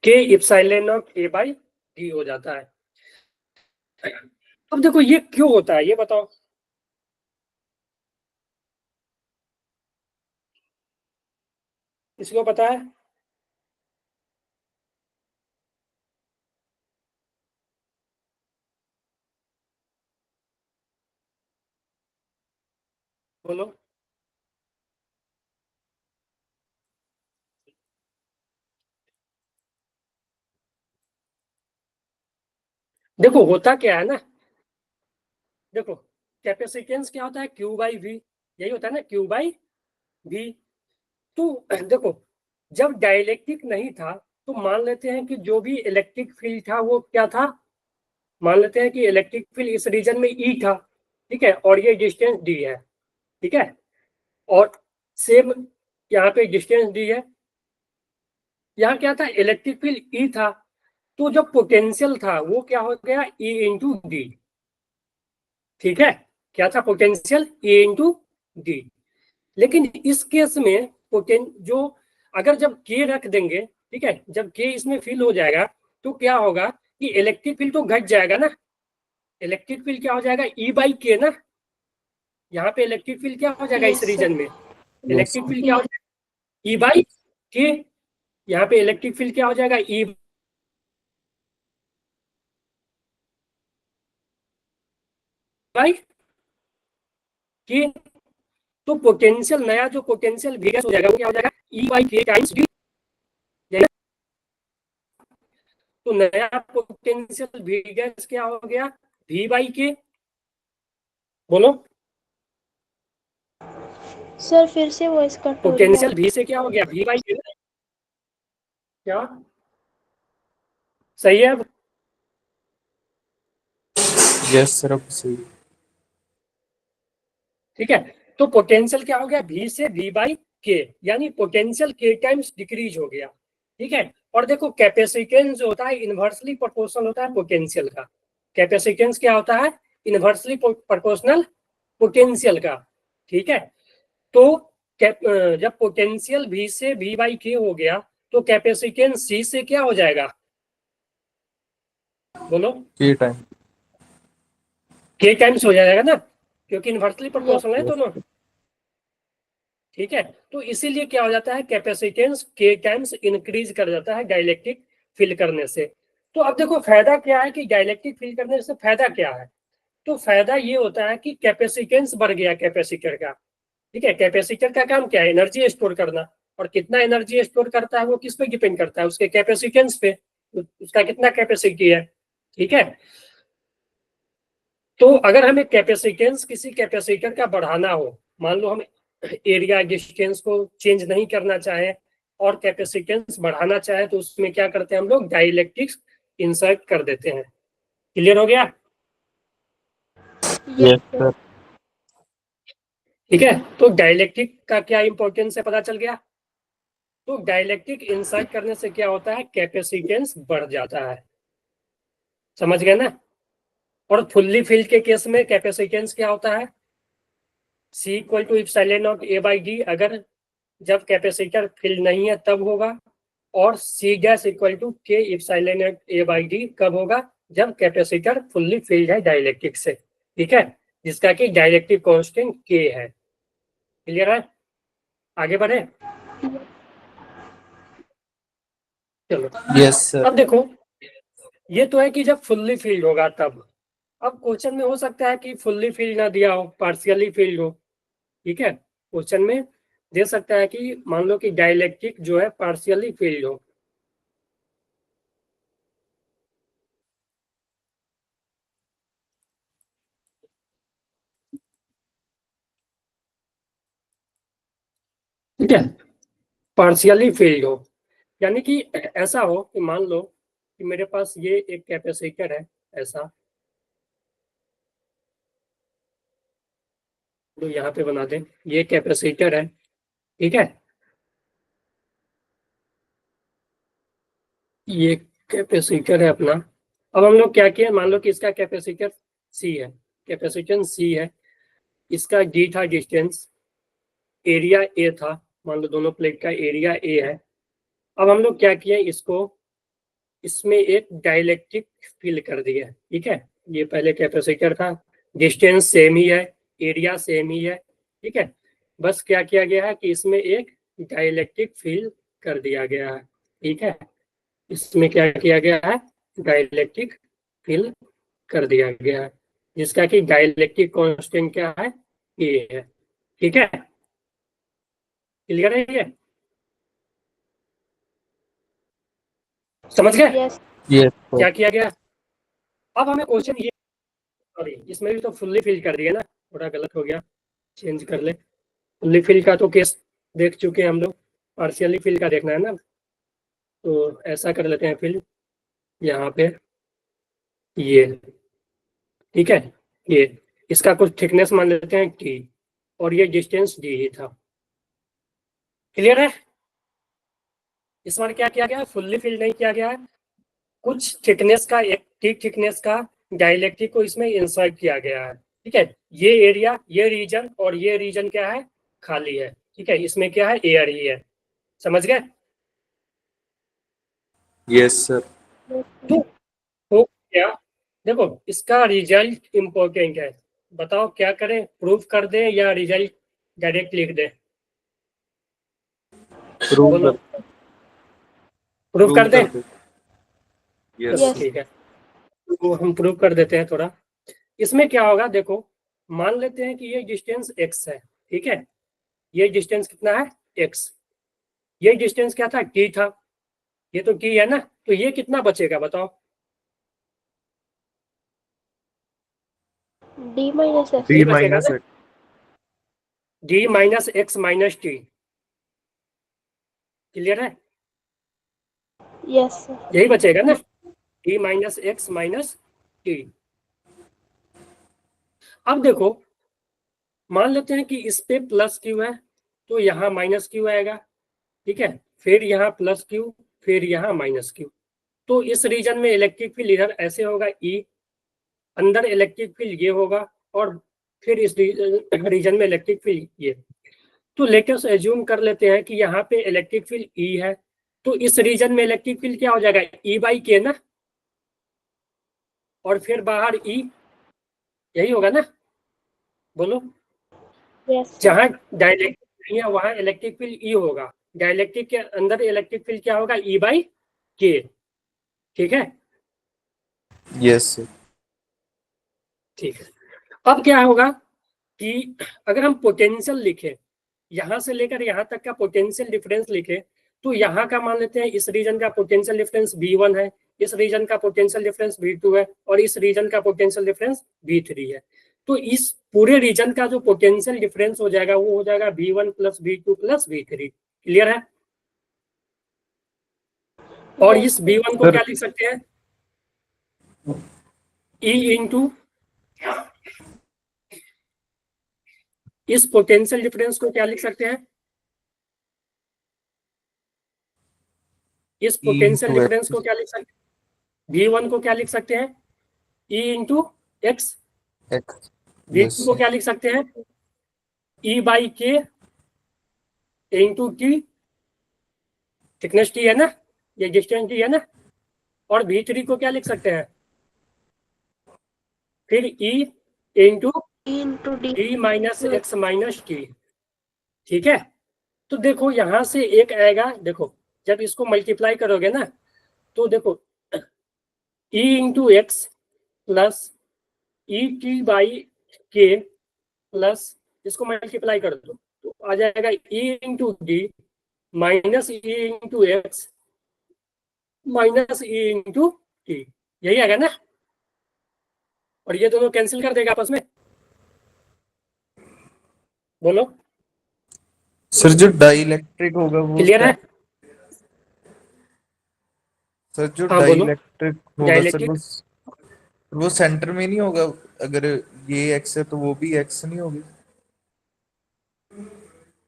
K epsilon naught A by D हो जाता है। अब देखो ये क्यों होता है ये बताओ। किसी को पता है? बोलो। देखो होता क्या है ना, देखो कैपेसिटेंस क्या होता है? Q बाई V, यही होता है ना, Q बाई V। तो देखो जब डाइलेक्ट्रिक नहीं था तो मान लेते हैं कि जो भी इलेक्ट्रिक फील्ड था वो क्या था, मान लेते हैं कि इलेक्ट्रिक फील्ड इस रीजन में E था, ठीक है, और ये डिस्टेंस D है, ठीक है। और सेम यहाँ पे डिस्टेंस D है। यहाँ क्या था? इलेक्ट्रिक फील्ड E था, तो जो पोटेंशियल था वो क्या हो गया? E इंटू डी, ठीक है। क्या था पोटेंशियल? E into D. लेकिन इस केस में जो अगर जब के रख देंगे, ठीक है, जब के इसमें फिल हो जाएगा तो क्या होगा कि इलेक्ट्रिक फील्ड तो घट जाएगा ना। इलेक्ट्रिक फील्ड क्या हो जाएगा? ई बाई के ना। यहाँ पे इलेक्ट्रिक फील्ड क्या हो जाएगा? इस Yes, sir. रीजन में Yes, इलेक्ट्रिक फील्ड क्या हो जाएगा? ई बाई के। यहाँ पे इलेक्ट्रिक फील्ड क्या हो जाएगा? ई बाई के। तो पोटेंशियल, नया जो पोटेंशियल वेरियस हो जाएगा वो क्या हो जाएगा? ई बाई के टाइम्स डी। तो नया पोटेंशियल वेरियस क्या हो गया? वी बाई के। बोलो। सर फिर से वॉइस कट हो रही है। पोटेंशियल भी से क्या हो गया, वी बाई के। क्या सही है अब? यस सर अब सही। ठीक है, तो पोटेंशियल क्या हो गया, v से v बाई के, यानी पोटेंशियल k टाइम्स डिक्रीज हो गया। ठीक है, और देखो कैपेसिटेंस जो होता है इनवर्सली प्रोपोर्शनल होता है पोटेंशियल का। कैपेसिटेंस क्या होता है, इनवर्सली प्रोपोर्शनल पोटेंशियल का। ठीक है, तो जब पोटेंशियल v से v बाई के हो गया तो कैपेसिटेंस c से क्या हो जाएगा, बोलो? के टाइम। k टाइम्स हो जाएगा ना, क्योंकि इनवर्सली यस प्रोपोर्शनल है दोनों। ठीक है, तो इसीलिए क्या हो जाता है, कैपेसिटेंस के टाइम्स इंक्रीज कर जाता है डाइलेक्ट्रिक फिल करने से। तो अब देखो फायदा क्या है कि डाइलेक्ट्रिक फिल करने से फायदा क्या है, तो फायदा ये होता है कि कैपेसिटेंस बढ़ गया कैपेसिटर का। ठीक है, कैपेसिटर का काम क्या है, एनर्जी स्टोर करना, और कितना एनर्जी स्टोर करता है वो किस पे डिपेंड करता है, उसके कैपेसिटेंस पे, उसका कितना कैपेसिटी है। ठीक है, तो अगर हमें कैपेसिटेंस किसी कैपेसिटर का बढ़ाना हो, मान लो हम एरिया डिस्टेंस को चेंज नहीं करना चाहे और कैपेसिटेंस बढ़ाना चाहे, तो उसमें क्या करते हैं हम लोग, डाइलेक्ट्रिक्स इंसर्ट कर देते हैं। क्लियर हो गया? Yes sir. सर। ठीक है, तो डाइलेक्ट्रिक का क्या इंपॉर्टेंस है पता चल गया। तो डाइलेक्ट्रिक इंसर्ट करने से क्या होता है, कैपेसिटेंस बढ़ जाता है। समझ गए ना? और फुल्ली फिल्ड के केस में कैपेसिटेंस क्या होता है, C equal to epsilon naught A by D, अगर जब कैपेसिटर फिल्ड नहीं है तब होगा, और C गैस equal to K epsilon naught A by D कब होगा, जब कैपेसिटर फुल्ली फिल्ड है डाइलेक्ट्रिक से। ठीक है, जिसका कि डाइलेक्ट्रिक कांस्टेंट K है। क्लियर है? आगे बढ़े, चलो। Yes sir. अब देखो, ये तो है कि जब फुल्ली फिल्ड होगा तब। अब क्वेश्चन में हो सकता है कि फुल्ली फिल्ड ना दिया हो, पार्शियली फिल्ड हो। ठीक है, क्वेश्चन में दे सकता है कि मान लो कि डाइलेक्ट्रिक जो है पार्शियली फिल्ड हो। ठीक है, पार्शियली फिल्ड हो, यानी कि ऐसा हो कि मान लो कि मेरे पास ये एक कैपेसिटर है ऐसा, तो यहाँ पे बना दें, ये कैपेसिटर है। ठीक है, ये कैपेसिटर है अपना। अब हम लोग क्या किए, मान लो कि इसका कैपेसिटर सी है, कैपेसिटेंस सी है, इसका डी था डिस्टेंस, एरिया ए था, मान लो दोनों प्लेट का एरिया ए है। अब हम लोग क्या किए, इसको इसमें एक डाइलेक्ट्रिक फिल कर दिया। ठीक है, ये पहले कैपेसिटर था, डिस्टेंस सेम ही है, एरिया सेम ही है। ठीक है, बस क्या किया गया है कि इसमें एक डाइलेक्ट्रिक फिल कर दिया गया है। ठीक है, इसमें क्या किया गया है, डाइलेक्ट्रिक फिल कर दिया गया है, जिसका कि डाइलेक्ट्रिक कांस्टेंट क्या है, ये है। ठीक है, क्लियर है ये? समझ गए यस यस क्या सर। किया गया? अब हमें क्वेश्चन ये, सॉरी इसमें भी तो फुल्ली फिल कर दिया ना, थोड़ा गलत हो गया, चेंज कर ले। फुल्ली फिल का तो केस देख चुके हैं हम लोग, पार्शियली फिल का देखना है ना, तो ऐसा कर लेते हैं फिल यहाँ पे, ये। ठीक है, ये इसका कुछ थिकनेस मान लेते हैं टी, और ये डिस्टेंस डी ही था। क्लियर है? इस बार क्या किया गया, फुल्ली फिल नहीं किया गया है, कुछ थिकनेस का, एक ठीक थिकनेस का डाइलेक्ट्रिक को इसमें इंसर्ट किया गया है। ठीक है, ये एरिया, ये रीजन और ये रीजन क्या है, खाली है। ठीक है, इसमें क्या है, एयर ही है। समझ गए? Yes sir. तो हो क्या, देखो इसका रिजल्ट इंपॉर्टेंट है। बताओ क्या करें, प्रूफ कर दें या रिजल्ट डायरेक्ट लिख दें, प्रूव बोलो? कर। प्रूफ प्रूव कर दें? कर दे। यस चलो यस ठीक है, तो हम प्रूव कर देते हैं थोड़ा। इसमें क्या होगा, देखो मान लेते हैं कि ये डिस्टेंस x है। ठीक है, ये डिस्टेंस कितना है, x। ये डिस्टेंस क्या था, t था, ये तो t है ना, तो ये कितना बचेगा बताओ? D minus F. डी यही बचेगा माइनस ना, एट। D minus X minus T. Clear है? Yes, sir. यही बचेगा ना, D minus X minus T. अब देखो, मान लेते हैं कि इस पे प्लस क्यू है तो यहाँ माइनस क्यू आएगा, ठीक है, फिर यहाँ प्लस क्यू, फिर यहाँ माइनस क्यू। तो इस रीजन में इलेक्ट्रिक फील्ड इधर ऐसे होगा ई, अंदर इलेक्ट्रिक फील्ड ये होगा, और फिर इस रीजन में इलेक्ट्रिक फील्ड ये। तो लेटेस्ट एज्यूम कर लेते हैं कि यहाँ पे इलेक्ट्रिक फील्ड ई है, तो इस रीजन में इलेक्ट्रिक फील्ड क्या हो जाएगा, ई बाई के ना, और फिर बाहर ई, यही होगा ना, बोलो। Yes, sir. जहां डाइलेक्ट्रिक नहीं है वहां इलेक्ट्रिक फील्ड ई होगा, डाइलेक्ट्रिक के अंदर इलेक्ट्रिक फील्ड क्या होगा, ई बाई के। ठीक है? Yes sir. ठीक है। अब क्या होगा कि अगर हम पोटेंशियल लिखें, यहां से लेकर यहां तक का पोटेंशियल डिफरेंस लिखे, तो यहाँ का मान लेते हैं इस रीजन का पोटेंशियल डिफरेंस V1 है, इस रीजन का पोटेंशियल डिफरेंस V2 है, और इस रीजन का पोटेंशियल डिफरेंस V3 है। तो इस पूरे रीजन का जो पोटेंशियल डिफरेंस हो जाएगा वो हो जाएगा V1 plus V2 plus V3। Clear है? और Yes, इस sir. V1 को क्या लिख सकते हैं, E इंटू इस पोटेंशियल डिफरेंस को क्या लिख सकते हैं, इस पोटेंशियल into डिफरेंस को क्या लिख सकते हैं, V1 को क्या लिख सकते हैं, E into x, x। V2 yes को क्या लिख सकते हैं, E बाई के इंटू टी, थिकनेस टी है ना, ये डिस्टेंस टी है ना, और V3 को क्या लिख सकते हैं, फिर E into E into D. D minus X minus T. ठीक है? तो देखो यहां से एक आएगा, देखो जब इसको मल्टीप्लाई करोगे ना, तो देखो E into x plus E T by के प्लस, इसको मल्टीप्लाई कर दो तो आ जाएगा E into D minus E into x minus E into T. यही आएगा ना, और ये दोनों कैंसिल कर देगा आपस में, बोलो। सर जो डाइलेक्ट्रिक होगा वो क्लियर है? सर जो हाँ बोलो। डाइलेक्ट्रिक होगा सर डाइलेक्ट्रिक वो सेंटर में नहीं होगा, अगर ये एक्स है तो वो भी एक्स नहीं होगी।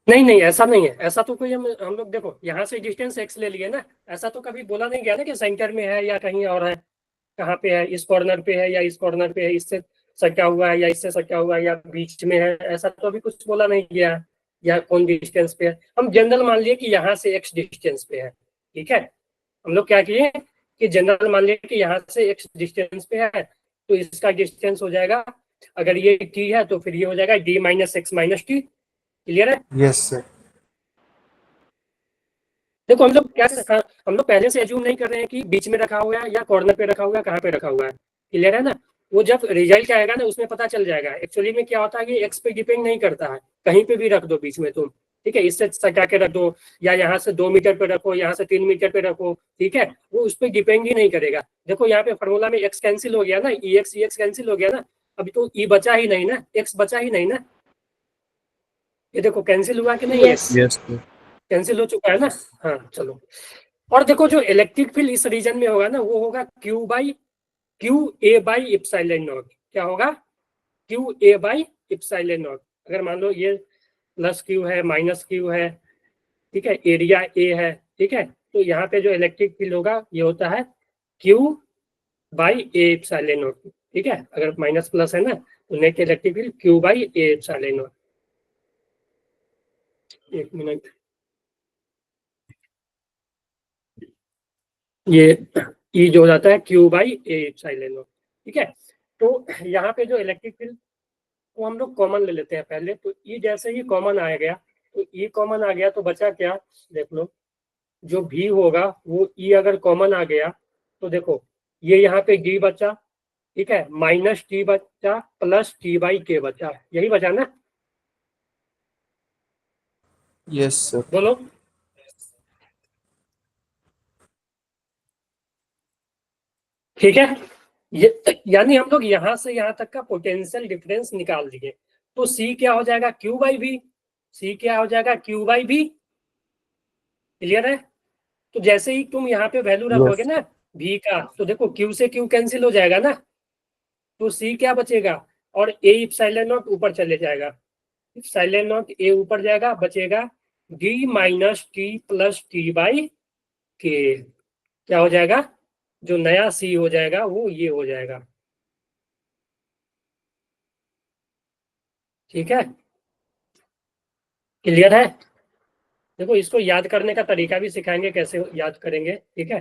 नहीं नहीं, ऐसा नहीं है, ऐसा तो कोई हम लोग देखो यहाँ से डिस्टेंस एक्स ले लिए ना, ऐसा तो कभी बोला नहीं गया ना कि सेंटर में है या कहीं और है, कहाँ पे है, इस कॉर्नर पे है या इस कॉर्नर पे है, इससे सटा हुआ है या इससे सटा हुआ है या बीच में है, ऐसा तो अभी कुछ बोला नहीं गया है, या कौन डिस्टेंस पे है। हम जनरल मान लिए कि यहाँ से एक्स डिस्टेंस पे है। ठीक है? हम लोग क्या किए कि जनरल मान लिए कि यहाँ से एक्स डिस्टेंस पे है, तो इसका डिस्टेंस हो जाएगा, अगर ये टी है तो फिर ये हो जाएगा D minus X minus T. Clear है? Yes sir. देखो हम लोग क्या हम लोग पहले से एज्यूम नहीं कर रहे हैं कि बीच में रखा हुआ है या कॉर्नर पे रखा हुआ है, कहाँ पे रखा हुआ है। क्लियर है ना? वो जब रिजल्ट आएगा ना उसमें पता चल जाएगा। एक्चुअली में क्या होता है कि एक्स पे डिपेंड नहीं करता है, कहीं पे भी रख दो बीच में तुम, ठीक है, इससे सटा के रख दो, या यहाँ से 2 मीटर पे रखो, यहाँ से 3 मीटर पे रखो, ठीक है, वो उस पर डिपेंड ही नहीं करेगा। देखो यहाँ पे फॉर्मूला में एक्स कैंसिल हो गया ना, ई एक्स कैंसिल हो गया ना, अभी तो ई बचा ही नहीं ना, एक्स बचा ही नहीं ना, ये देखो कैंसिल हुआ कि नहीं, Yes. X yes sir. Cancel हो चुका है ना। हाँ चलो, और देखो जो इलेक्ट्रिक फील्ड इस रीजन में होगा ना वो होगा Q A by epsilon not. क्या होगा? Q A by epsilon not. अगर मान लो ये प्लस क्यू है माइनस क्यू है, ठीक है, एरिया ए है, ठीक है, तो यहाँ पे जो इलेक्ट्रिक फील्ड होगा ये होता है Q by A epsilon not. ठीक है, अगर माइनस प्लस है ना तो net electric field Q by A epsilon not. एक मिनट, ये ई जो हो जाता है Q by A epsilon not. ठीक है, तो यहाँ पे जो इलेक्ट्रिक फील्ड को हम लोग कॉमन ले लेते हैं पहले, तो ई जैसे ही कॉमन आ गया, तो ई कॉमन आ गया तो बचा क्या, देख लो, जो भी होगा वो ई अगर कॉमन आ गया तो देखो ये यहाँ पे डी बचा, ठीक है, माइनस टी बचा प्लस टी बाई के बचा, यही बचा ना, यस सर। बोलो। ठीक है, ये यानी हम लोग यहाँ से यहाँ तक का पोटेंशियल डिफरेंस निकाल दिए, तो सी क्या हो जाएगा, क्यू बाई वी। सी क्या हो जाएगा, क्यू बाई भी। क्लियर है? तो जैसे ही तुम यहाँ पे वैल्यू रखोगे ना भी का, तो देखो क्यू से क्यू कैंसिल हो जाएगा ना, तो सी क्या बचेगा, और ए इप्सिलॉन नॉट ऊपर चले जाएगा, इप्सिलॉन नॉट ए ऊपर जाएगा, बचेगा D minus T plus T by के। क्या हो जाएगा, जो नया सी हो जाएगा वो ये हो जाएगा। ठीक है, क्लियर है? देखो इसको याद करने का तरीका भी सिखाएंगे, कैसे याद करेंगे। ठीक है,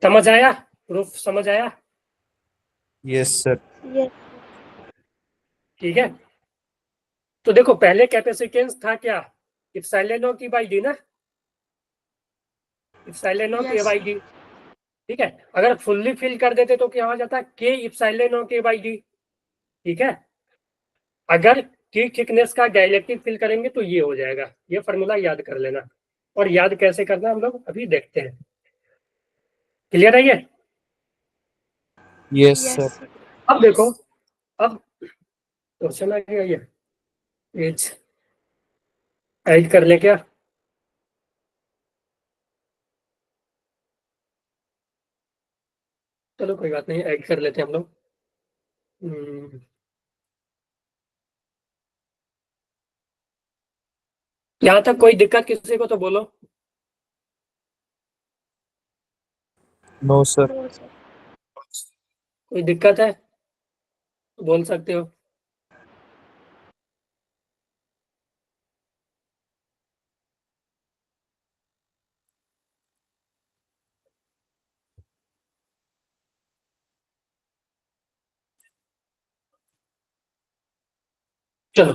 समझ आया? प्रूफ समझ आया? Yes sir. Yes. ठीक है, तो देखो पहले कैपेसिटेंस था क्या, epsilon naught E by D ना, epsilon naught A Yes. By D. ठीक है, अगर फुल्ली फिल कर देते तो क्या हो जाता, के epsilon naught A by D. ठीक है, अगर की थिकनेस का डाइलेक्ट्रिक फिल करेंगे तो ये हो जाएगा। ये फॉर्मूला याद कर लेना, और याद कैसे करना हम लोग अभी देखते हैं। क्लियर है ये? Yes Yes. सर। sir. अब देखो, अब क्वेश्चन आ गया, ये पेज ऐड कर ले क्या? चलो कोई बात नहीं, ऐड कर लेते हैं हम लोग। यहाँ तक कोई दिक्कत किसी को तो बोलो। No sir. No, sir. कोई दिक्कत है तो बोल सकते हो। चलो,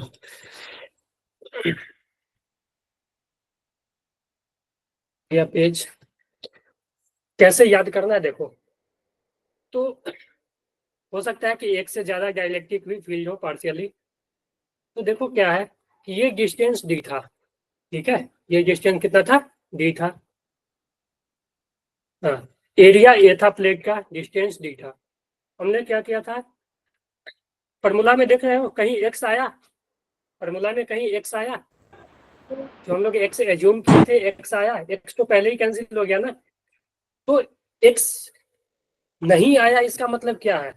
यह पेज कैसे याद करना है देखो, तो हो सकता है कि एक से ज्यादा डाइलेक्ट्रिक भी फील्ड हो पार्शियली। तो देखो क्या है कि ये डिस्टेंस डी था। ठीक है, ये डिस्टेंस कितना था, डी था। हाँ, एरिया ए था प्लेट का, डिस्टेंस डी था। हमने क्या किया था, फॉर्मूला में देख रहे हो कहीं एक्स आया, फॉर्मूला में कहीं एक्स आया, जो हम लोग एक्स एज्यूम किए थे एक्स आया, एक्स तो पहले ही कैंसिल हो गया ना। तो एक्स नहीं आया, इसका मतलब क्या है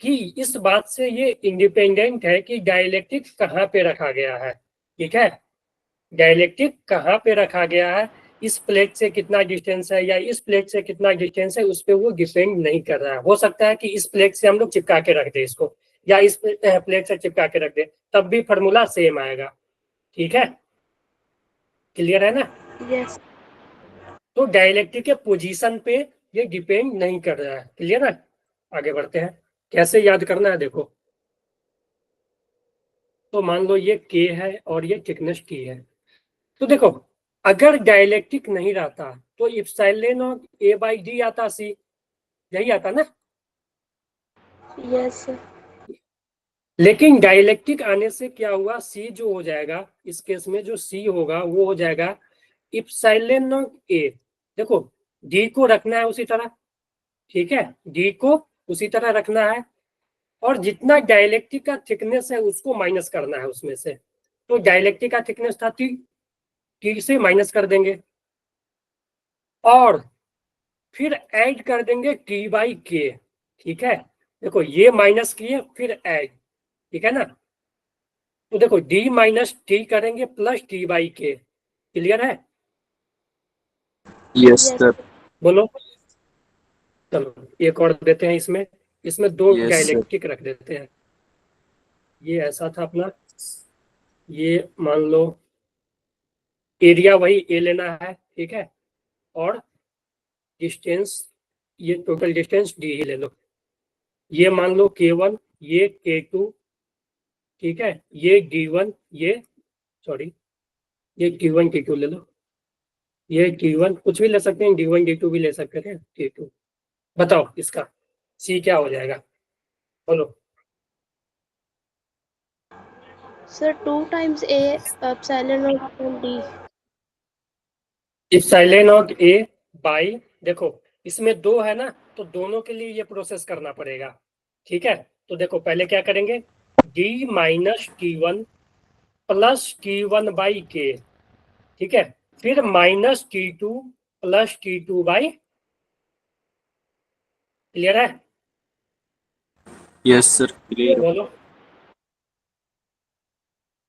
कि इस बात से ये इंडिपेंडेंट है कि डाइलेक्ट्रिक कहाँ पे रखा गया है। ठीक है, डाइलेक्ट्रिक कहाँ पे रखा गया है, इस प्लेट से कितना डिस्टेंस है या इस प्लेट से कितना डिस्टेंस है, उस पर वो डिपेंड नहीं कर रहा है। हो सकता है कि इस प्लेट से हम लोग चिपका के रख दे इसको, या इस प्लेट से चिपका के रख दे, तब भी फॉर्मूला सेम आएगा। ठीक है, क्लियर है ना? Yes. तो डाइलेक्ट्रिक के पोजीशन पे ये डिपेंड नहीं कर रहा है। क्लियर है? आगे बढ़ते हैं, कैसे याद करना है देखो। तो मान लो ये के है और ये थिकनेस टी है। तो देखो अगर डाइलेक्ट्रिक नहीं रहता तो इप्सिलॉन और ए बाई डी आता, सी यही आता ना। Yes. sir. लेकिन डाइलेक्ट्रिक आने से क्या हुआ, सी जो हो जाएगा, इस केस में जो सी होगा वो हो जाएगा इप्सिलॉन और ए। देखो डी को रखना है उसी तरह। ठीक है, डी को उसी तरह रखना है, और जितना डाइलेक्ट्रिक का थिकनेस है उसको माइनस करना है उसमें से। तो डाइलेक्ट्रिक का थिकनेस था टी, टी से माइनस कर देंगे, और फिर ऐड कर देंगे टी बाई के। ठीक है, देखो ये माइनस किए फिर ऐड। ठीक है ना? तो देखो डी माइनस टी करेंगे प्लस टी बाई के। क्लियर है? Yes Yes. सर। sir. बोलो। चलो एक और देते हैं इसमें, इसमें दो Yes, डाइलेक्ट्रिक रख देते हैं। ये ऐसा था अपना, ये मान लो एरिया वही ए लेना है। ठीक है, और डिस्टेंस, ये टोटल डिस्टेंस डी ही ले लो। ये मान लो k1, ये k2। ठीक है, ये d1, ये सॉरी ये t1 t2 ले लो, ये t1 कुछ भी ले सकते हैं, d1 d2 भी ले सकते हैं, t2। बताओ इसका c क्या हो जाएगा, बोलो। Sir, 2 times A epsilon naught D. Epsilon naught A by, देखो इसमें दो है ना, तो दोनों के लिए ये प्रोसेस करना पड़ेगा। ठीक है, तो देखो पहले क्या करेंगे, d minus T one plus T1/K, ठीक है, फिर minus T2 plus T2/, clear है? Yes sir, clear. बोलो,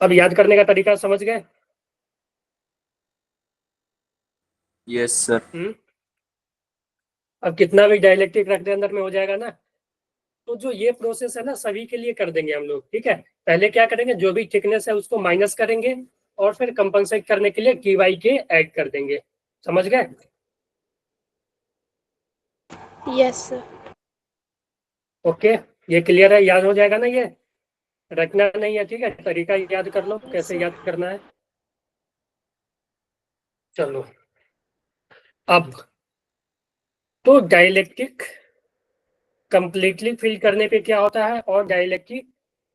अब याद करने का तरीका समझ गए? Yes sir. अब कितना भी डाइलेक्ट्रिक रख दे अंदर में हो जाएगा ना। तो जो ये प्रोसेस है ना सभी के लिए कर देंगे हम लोग, ठीक है। पहले क्या करेंगे, जो भी थिकनेस है उसको माइनस करेंगे और फिर कंपनसेट करने के लिए T/K ऐड कर देंगे, समझ गए? Yes sir. ओके, ये क्लियर है, याद हो जाएगा ना ये, रखना नहीं है, ठीक है, तरीका याद कर लो Yes, कैसे sir. याद करना है। चलो, अब तो डाइलेक्ट्रिक कंप्लीटली फिल करने पे क्या होता है और डाइलेक्ट्रिक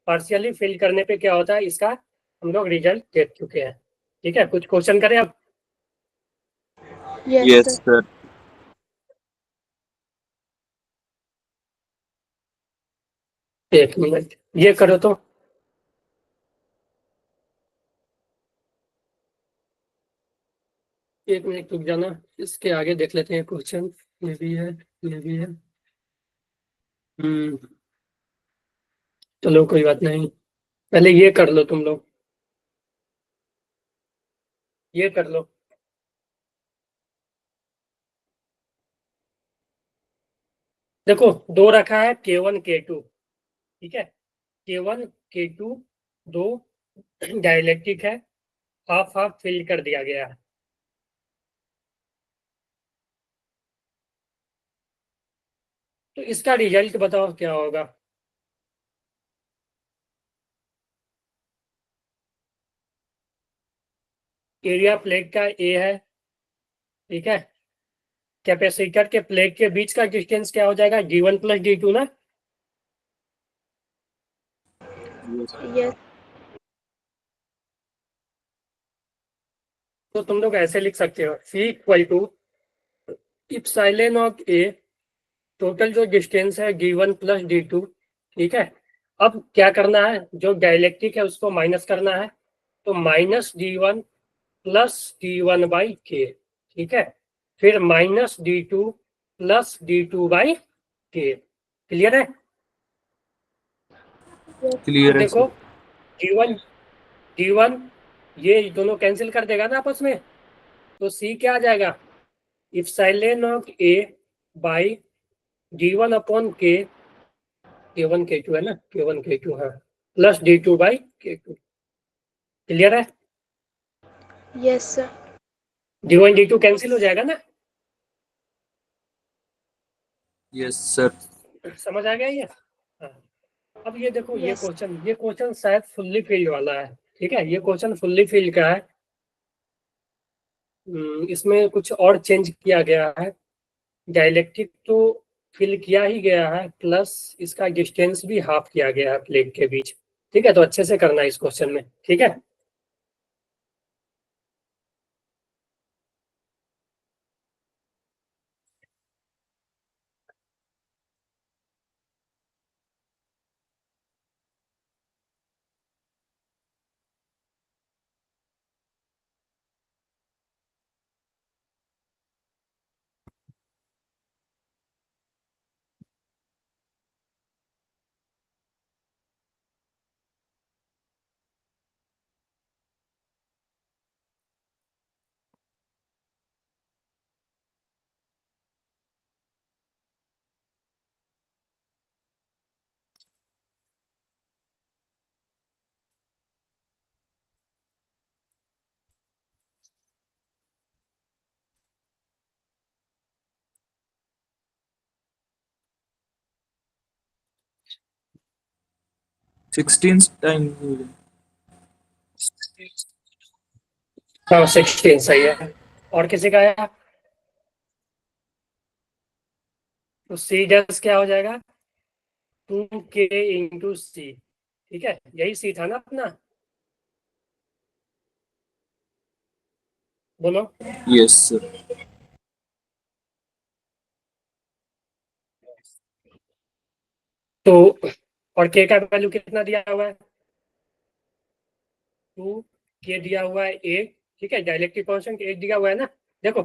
पार्शियली फिल करने पे क्या होता है, इसका हम लोग रिजल्ट देख चुके हैं, ठीक है। कुछ क्वेश्चन करें अब? Yes, yes sir. सर। एक मिनट, ये करो तो, एक मिनट रुक जाना, इसके आगे देख लेते हैं क्वेश्चन। ये भी है, ये भी है। हम्म, चलो कोई बात नहीं, पहले ये कर लो तुम लोग, ये कर लो। देखो, दो रखा है K1 K2, ठीक है, K1 K2 दो डाइलेक्ट्रिक है, हाफ हाफ फिल कर दिया गया है। तो इसका रिजल्ट बताओ क्या होगा? एरिया प्लेट का ए है, ठीक है, कैपेसिटर के प्लेट के बीच का डिस्टेंस क्या हो जाएगा, D1 प्लस D2 ना। Yes. तो तुम लोग ऐसे लिख सकते हो, C equal to epsilon of A, total जो डिस्टेंस है D1 प्लस D2, ठीक है। अब क्या करना है, जो डाइलेक्ट्रिक है उसको माइनस करना है, तो माइनस D1 प्लस T1/K, ठीक है, फिर minus D2 plus D2/K, clear है? अब क्लियर है देखो, सर। D1 D1 ये दोनों कैंसिल कर देगा ना आपस में, तो C क्या आ जाएगा, epsilon of A by D1 upon K, K1 K2 है ना, K1 K2, हाँ, प्लस D2/K2, क्लियर है? Yes, sir. D1 D2 cancel हो जाएगा ना, यस सर। समझ आ गया ये? हाँ। अब ये देखो, Yes. ये क्वेश्चन शायद फुल्ली फील्ड वाला है, ठीक है, ये क्वेश्चन फुल्ली फील्ड का है। इसमें कुछ और चेंज किया गया है, डाइलेक्ट्रिक तो फिल किया ही गया है, प्लस इसका डिस्टेंस भी हाफ किया गया है प्लेट के बीच, ठीक है। तो अच्छे से करना है इस क्वेश्चन में, ठीक है। Sixteen time. हाँ 16 सही है। और किसी का आया? तो सी डैश क्या हो जाएगा, 2K इंटू सी, ठीक है, यही सी था ना अपना, बोलो। Yes sir. तो और K का वैल्यू कितना दिया हुआ है, 2k दिया हुआ है 1, ठीक है, डाइलेक्ट्रिक कांस्टेंट 1 दिया हुआ है ना। देखो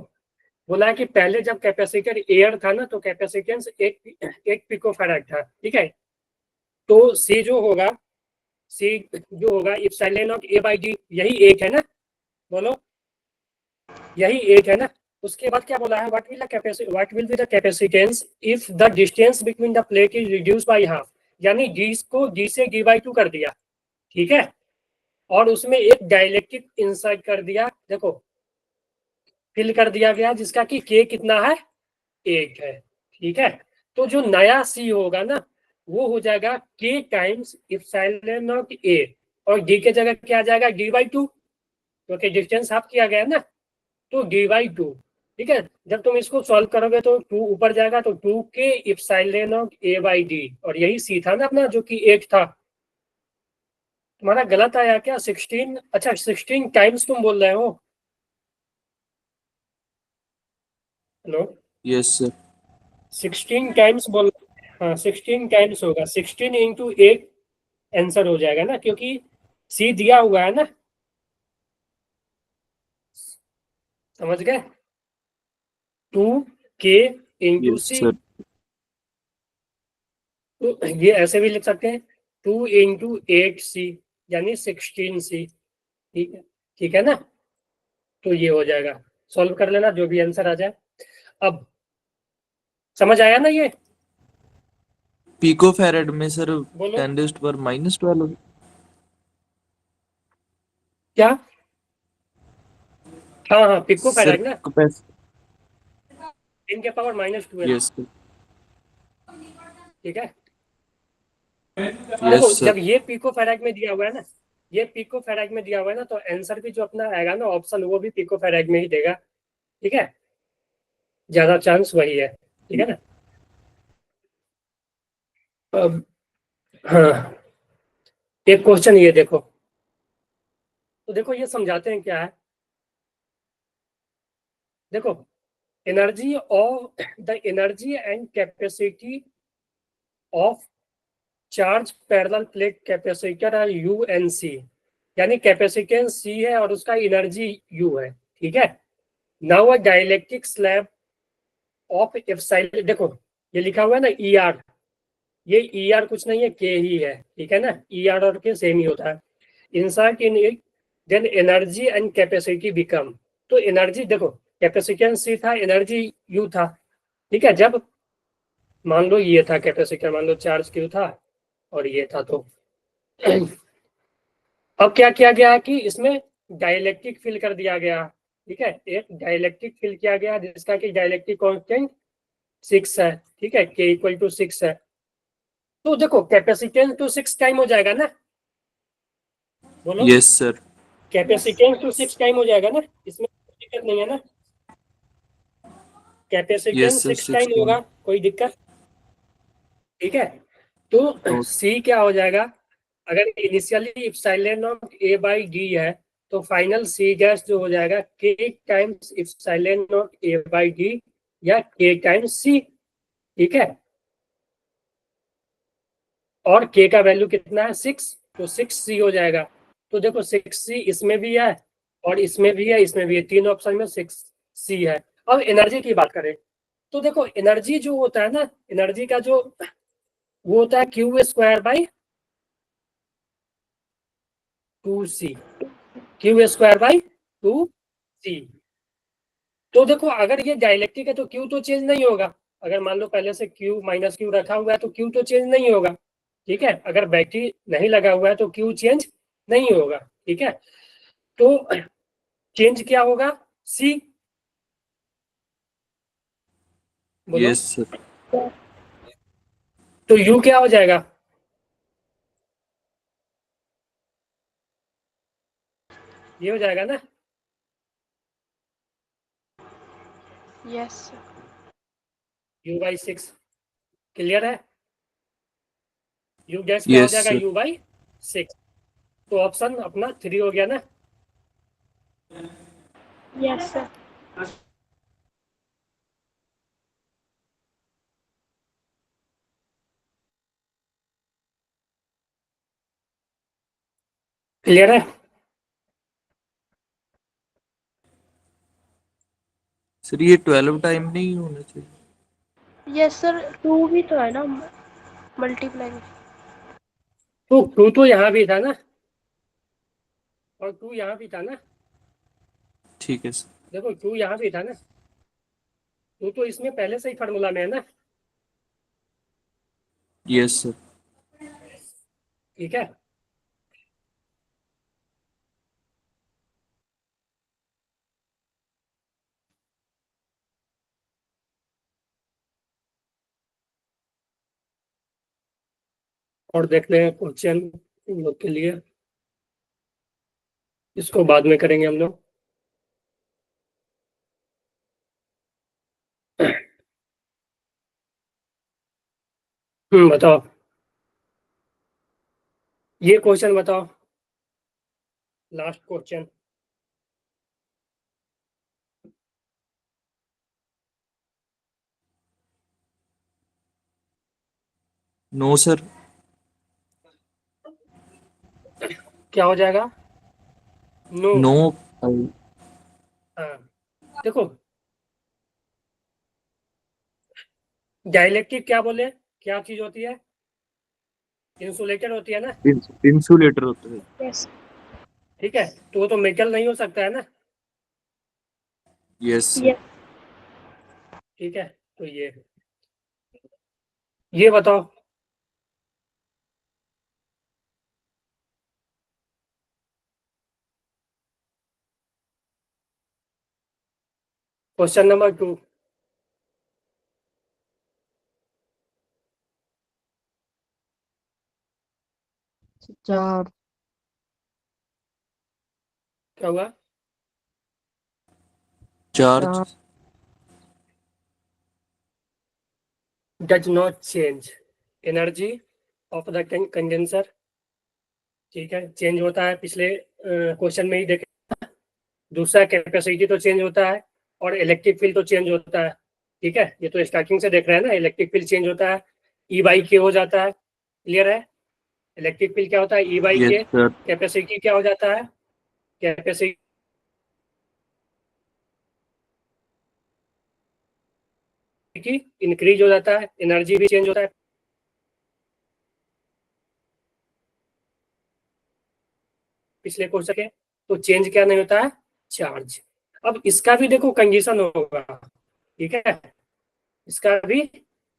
बोला है कि पहले जब कैपेसिटर एयर था ना तो कैपेसिटेंस 1 पिकोफैराड था, ठीक है। तो सी जो होगा, सी जो होगा epsilon naught A by D, यही 1 है ना, बोलो यही 1 है ना। उसके बाद क्या बोला है, what will be the capacitance if the distance between the plate is reduce by half, यानी डी को डी से डी/2 कर दिया, ठीक है, और उसमें एक डाइलेक्ट्रिक इंसर्ट कर दिया, देखो फिल कर दिया गया, जिसका कि के कितना है 1 है, ठीक है। तो जो नया सी होगा ना वो हो जाएगा के टाइम्स इप्सिलॉन नॉट ए, और डी के जगह क्या आ जाएगा डी/2, क्योंकि डिस्टेंस हाफ किया गया ना, तो डी/2, ठीक है। जब तुम इसको सॉल्व करोगे तो 2 ऊपर जाएगा, तो 2k epsilon naught A by D, और यही सी था ना अपना जो कि 1 था। तुम्हारा गलत आया क्या 16? अच्छा 16 टाइम्स तुम बोल रहे हो, हेलो, Yes, sir. 16 टाइम्स बोल, हाँ 16 टाइम्स होगा, 16 इंटू 8 आंसर हो जाएगा ना, क्योंकि सी दिया हुआ है ना, समझ गए, 2k इंटू Yes, सी, sir. तो ये ऐसे भी लिख सकते हैं 2 इंटू 8c, यानी 16c, ठीक है, ठीक है ना। तो ये हो जाएगा, सॉल्व कर लेना जो भी आंसर आ जाए। अब समझ आया ना ये, Picofarad में सर बोलो 10⁻⁻12 क्या, हाँ हाँ पिको सर फैराड ना, कैपेसिटी 10⁻²2 है, यस सर ठीक है। यस देखो सर जब ये पिको फैराड में दिया हुआ है ना, ये पिको फैराड में दिया हुआ है ना, तो आंसर भी जो अपना आएगा ना ऑप्शन, वो भी पिको फैराड में ही देगा, ठीक है, ज्यादा चांस वही है, ठीक है ना। अब हाँ एक क्वेश्चन ये देखो, तो देखो ये समझाते हैं क्या है, देखो energy of the energy and capacity of charge parallel plate capacitor है यू एन सी, यानी कैपेसिटेंस सी है और उसका एनर्जी यू है, ठीक है। Now a dielectric slab of epsilon, देखो ये लिखा हुआ है ना ई आर, ये ई आर कुछ नहीं है के ही है, ठीक है ना, ई आर और के सेम ही होता है। Insert in it then energy and capacity become, तो एनर्जी देखो कैपेसिटेंस सी था, एनर्जी यू था, ठीक है। जब मान लो ये था कैपेसिटर, मान लो चार्ज क्यू था और ये था, तो अब क्या किया गया है कि इसमें डाइलेक्ट्रिक फिल कर दिया गया, ठीक है, एक डाइलेक्ट्रिक फिल किया गया जिसका कि डाइलेक्ट्रिक कांस्टेंट 6 है, ठीक है, के इक्वल टू 6 है। तो देखो कैपेसिटेंस टू 6 टाइम हो जाएगा ना, बोलो yes sir capacitance to 6 time हो जाएगा ना, इसमें कोई दिक्कत नहीं है ना, यस कैपेसिटेंस सर 6 टाइम 16 होगा, कोई दिक्कत, ठीक है। तो सी क्या हो जाएगा, अगर initially epsilon naught A by D है, तो फाइनल सी गैस जो हो जाएगा के times epsilon naught A by D, या के टाइम्स सी, ठीक है। और के का वैल्यू कितना है 6, तो 6c हो जाएगा। तो देखो 6c इसमें भी है और इसमें भी है, इसमें भी है, तीन ऑप्शन में 6c है। अब एनर्जी की बात करें तो देखो एनर्जी जो होता है ना, एनर्जी का जो वो होता है Q square by 2c, Q square by 2c। तो देखो अगर ये डाइलेक्ट्रिक है तो क्यू तो चेंज नहीं होगा, अगर मान लो पहले से क्यू माइनस क्यू रखा हुआ है तो क्यू तो चेंज नहीं होगा, ठीक है। अगर बैटरी नहीं लगा हुआ है तो क्यू चेंज नहीं होगा, ठीक है। तो चेंज क्या होगा सी, बोलो, यस सर तो यू क्या हो जाएगा, ये हो जाएगा ना, Yes. यू बाई 6, क्लियर है, यू गैस क्या हो यस जाएगा सर यू बाई 6। तो ऑप्शन अपना 3 हो गया ना, Yes, sir. क्लियर है। सर ये 12 टाइम नहीं होना चाहिए। यस सर, 2 भी तो है ना मल्टीप्लाई। तो 2 तो यहाँ भी था ना, और 2 यहाँ भी था ना। ठीक है सर। देखो 2 यहाँ भी था ना, 2 तो इसमें पहले से ही फार्मूला में है ना। Yes sir. ठीक है, और देखते हैं क्वेश्चन इन लोग के लिए, इसको बाद में करेंगे हम लोग। बताओ, ये क्वेश्चन बताओ, लास्ट क्वेश्चन। No sir. क्या हो जाएगा? नो। नो। हाँ, देखो डाइलेक्ट्रिक क्या बोले, क्या चीज होती है? इंसुलेटर होती है ना। इंसुलेटर होता है। यस। ठीक है, तो वो तो मेटल नहीं हो सकता है ना। Yes sir. यस। ठीक है, तो ये बताओ, क्वेश्चन नंबर 2। चार। क्या हुआ? Charge does not change energy of the condenser. ठीक है, चेंज होता है, पिछले क्वेश्चन में ही देखे। दूसरा कैपेसिटी तो चेंज होता है, और इलेक्ट्रिक फील्ड तो चेंज होता है। ठीक है, ये तो स्टार्टिंग से देख रहे हैं ना, इलेक्ट्रिक फील्ड चेंज होता है, ई बाई के हो जाता है। क्लियर है? इलेक्ट्रिक फील्ड क्या होता है? ई बाई यस के। सर। कैपेसिटी क्या हो जाता है? कैपेसिटी इंक्रीज हो जाता है, एनर्जी भी चेंज होता है। पिछले क्वेश्चन के, तो चेंज क्या नहीं होता है? चार्ज। अब इसका भी देखो कंडीशन होगा। ठीक है, इसका भी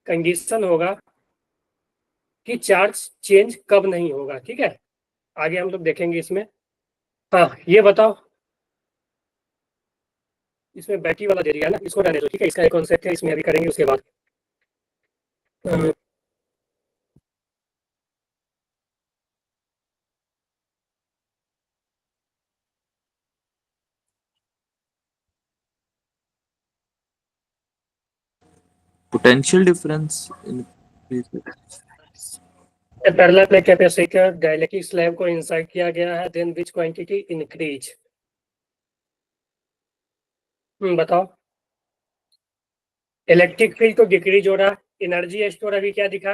कंडीशन होगा कि चार्ज चेंज कब नहीं होगा। ठीक है, आगे हम लोग देखेंगे इसमें। हाँ, ये बताओ, इसमें बैटरी वाला दे दिया ना, इसको रहने दो। ठीक है, इसका एक कॉन्सेप्ट है, इसमें अभी करेंगे उसके बाद। Potential difference increase. पैरेलल में कैपेसिटर डाइलेक्ट्रिक स्लैब को इंसर्ट किया गया है, देन विच क्वांटिटी इंक्रीज। बताओ, इलेक्ट्रिक फील्ड तो डिक्रीज हो रहा है, एनर्जी स्टोर अभी क्या दिखा?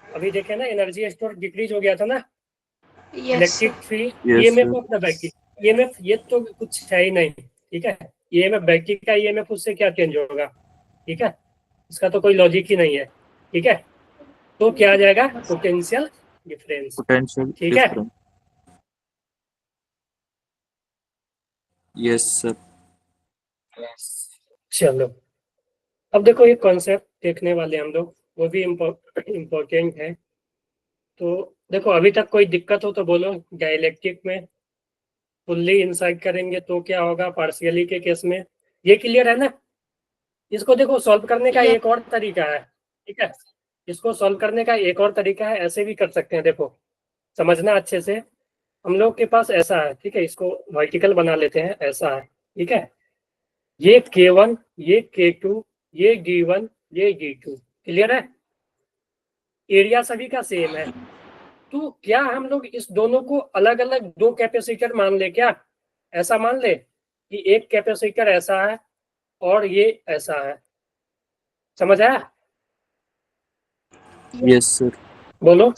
अभी देखे ना, एनर्जी स्टोर डिक्रीज हो गया था ना। Yes electric sir. Field yes EMF sir. Of the battery, EMF ये तो कुछ है ही नहीं। ठीक है, ईएमएफ बैटरी का ईएमएफ उससे क्या चेंज होगा? ठीक है, इसका तो कोई लॉजिक ही नहीं है। ठीक है, तो क्या आ जाएगा? Potential difference. पोटेंशियल ठीक है, डिफरेंस। Yes sir. चलो अब देखो ये कॉन्सेप्ट देखने वाले हम लोग, वो भी इम्पोर्टेंट है। तो देखो, अभी तक कोई दिक्कत हो तो बोलो। डाइलेक्ट्रिक में फुल्ली इंसर्ट करेंगे तो क्या होगा, पार्शियली के केस में? ये क्लियर है ना? इसको देखो, सॉल्व करने का यस। एक और तरीका है। ठीक है, इसको सॉल्व करने का एक और तरीका है, ऐसे भी कर सकते हैं। देखो, समझना अच्छे से। हम लोग के पास ऐसा है, ठीक है, इसको वर्टिकल बना लेते हैं, ऐसा है। ठीक है, ये K1, ये K2, ये D1, ये D2। क्लियर है? एरिया सभी का सेम है। तो क्या हम लोग इस दोनों को अलग अलग दो कैपेसिटर मान ले क्या? ऐसा मान ले कि एक कैपेसिटर ऐसा है और ये ऐसा है। समझ आया? Yes sir. बोलो,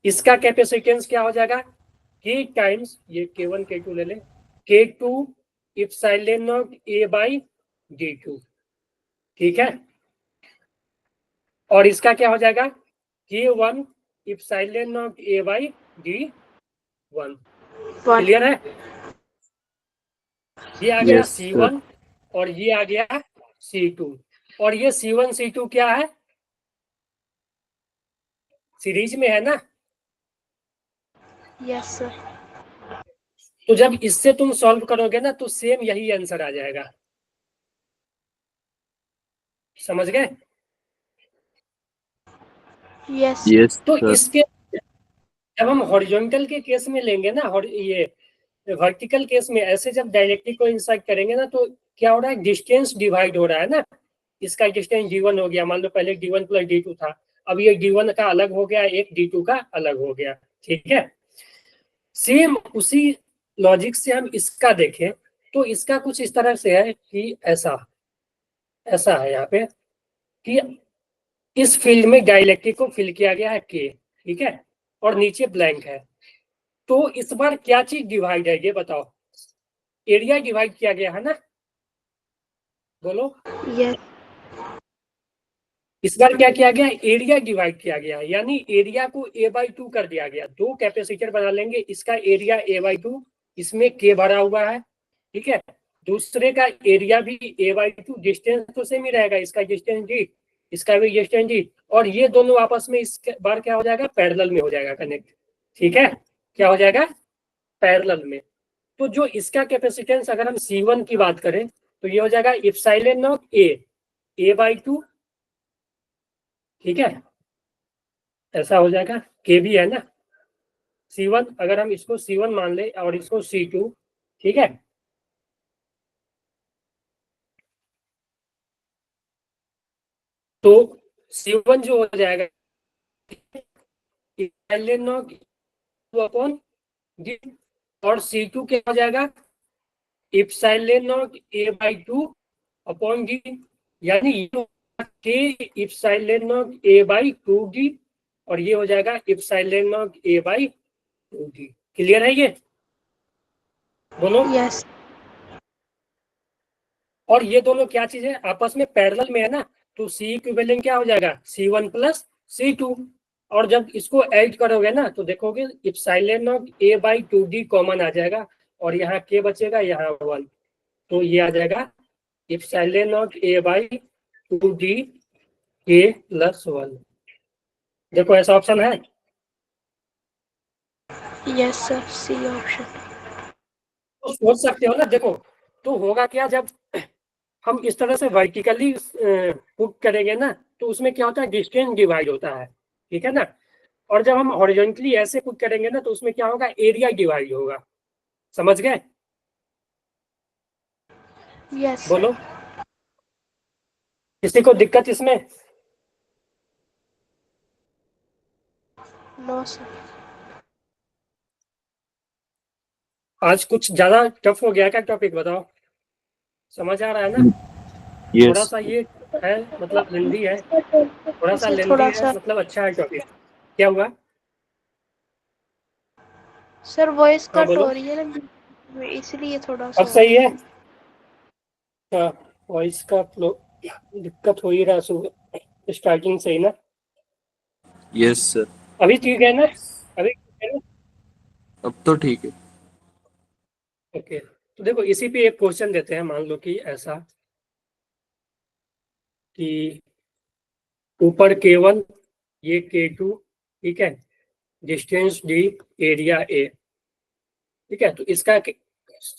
इसका कैपेसिटेंस क्या हो जाएगा? K टाइम्स ये K1 K2 ले ले, K2 epsilon naught A by D2, ठीक है। और इसका क्या हो जाएगा, K1 epsilon naught A by D1। Clear है? ये आ गया Yes, sir. C1 और ये आ गया C2। और ये C1 C2 क्या है, सीरीज में है ना। Yes sir. तो जब इससे तुम सॉल्व करोगे ना तो सेम यही आंसर आ जाएगा। समझ गए? यस Yes, तो sir. इसके जब हम हॉरिजॉन्टल के केस में लेंगे ना, और ये वर्टिकल केस में ऐसे जब डायरेक्टली को इंसर्ट करेंगे ना, तो क्या हो रहा है, डिस्टेंस डिवाइड हो रहा है ना। इसका डिस्टेंस D1 हो गया, मान लो पहले D1 प्लस D2 था, अब ये D1 का अलग हो गया, एक D2 का अलग हो गया, ठीक है। सेम उसी लॉजिक से हम इसका देखें तो इसका कुछ इस तरह से है कि ऐसा ऐसा है यहाँ पे कि इस फील्ड में डाइलेक्ट्रिक को फिल किया गया है K, ठीक है, और नीचे ब्लैंक है। तो इस बार क्या चीज डिवाइड है ये बताओ, एरिया डिवाइड किया गया है ना, बोलो। यस इस बार क्या किया गया, एरिया डिवाइड किया गया, यानी एरिया को A/2 कर दिया गया। दो कैपेसिटर बना लेंगे, इसका एरिया A/2, इसमें K भरा हुआ है, ठीक है। दूसरे का एरिया भी A/2, डिस्टेंस तो सेम ही रहेगा, इसका डिस्टेंस D, इसका भी डिस्टेंस D, और ये दोनों आपस में इस बार क्या हो जाएगा, पैरेलल में हो जाएगा कनेक्ट, ठीक है। क्या हो जाएगा, पैरेलल में। तो जो इसका कैपेसिटेंस अगर हम C1 की बात करें तो ये हो जाएगा इप्सिलॉन नॉट A/2, ठीक है, ऐसा हो जाएगा। के भी है ना, C1 अगर हम इसको C1 मान ले और इसको C2, ठीक है। तो C1 जो हो जाएगा इप्सिलॉन नॉट अपॉन D, और C2 क्या हो जाएगा, epsilon naught A/2 upon D, यानी के इप्सिलॉन नॉट A/2D, और ये हो जाएगा इप्सिलॉन नॉट A/2D। क्लियर है ये, बोलो। यस और ये दोनों क्या चीज है, आपस में पैरेलल में है ना, तो C इक्विवेलेंट क्या हो जाएगा, C1 प्लस C2। और जब इसको ऐड करोगे ना तो देखोगे इप्सिलॉन नॉट A/2D कॉमन आ जाएगा, और यहाँ K बचेगा, यहाँ 1, तो ये आ जाएगा इप्सिलॉन नॉट A/2D K+1। देखो ऐसा ऑप्शन है। Yes sir, C option. तो सोच सकते हो ना, देखो तो होगा क्या, जब हम इस तरह से वर्टिकली पुट करेंगे ना तो उसमें क्या होता है, डिस्टेंस डिवाइड होता है, ठीक है ना। और जब हम हॉरिजॉन्टली ऐसे पुट करेंगे ना तो उसमें क्या होगा, एरिया डिवाइड होगा। समझ गए, यस बोलो। सर। किसी को दिक्कत इसमें? No sir. आज कुछ ज्यादा टफ हो गया क्या टॉपिक, बताओ। समझ आ रहा है ना? थोड़ा Yes. सा ये है, मतलब लेंदी है, थोड़ा सा इसे लेंदी थोड़ा है, सा मतलब अच्छा है टॉपिक। क्या हुआ? सर वॉइस हाँ कट बोलो। हो रही है ना, इसलिए थोड़ा अब सा हो सही रहा है? हाँ, वॉइस का फ्लो दिक्कत हो ही रहा सुबह स्टार्टिंग से ही ना। Yes, sir. अभी ठीक है ना, अभी ठीक है ना? अब तो ठीक है. ओके, तो देखो इसी पे एक क्वेश्चन देते हैं। मान लो कि ऐसा कि ऊपर K1, ये K2, ठीक है, डिस्टेंस D, एरिया A, ठीक है। तो इसका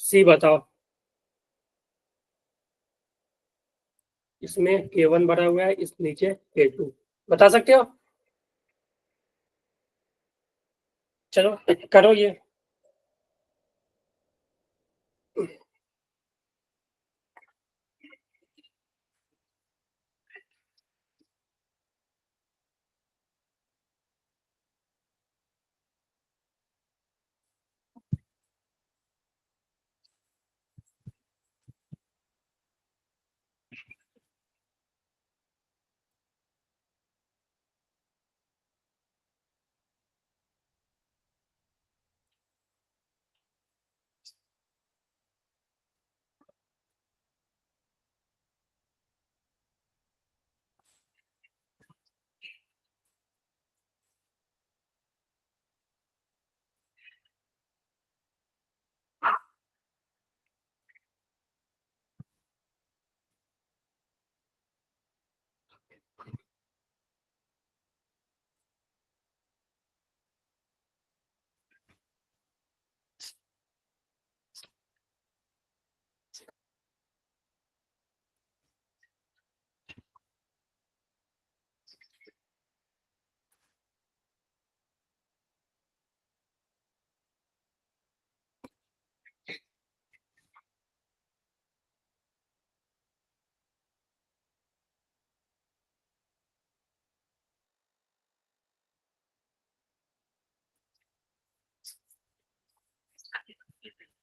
C बताओ, इसमें K1 भरा हुआ है, इस नीचे K2, बता सकते हो? चलो करो ये।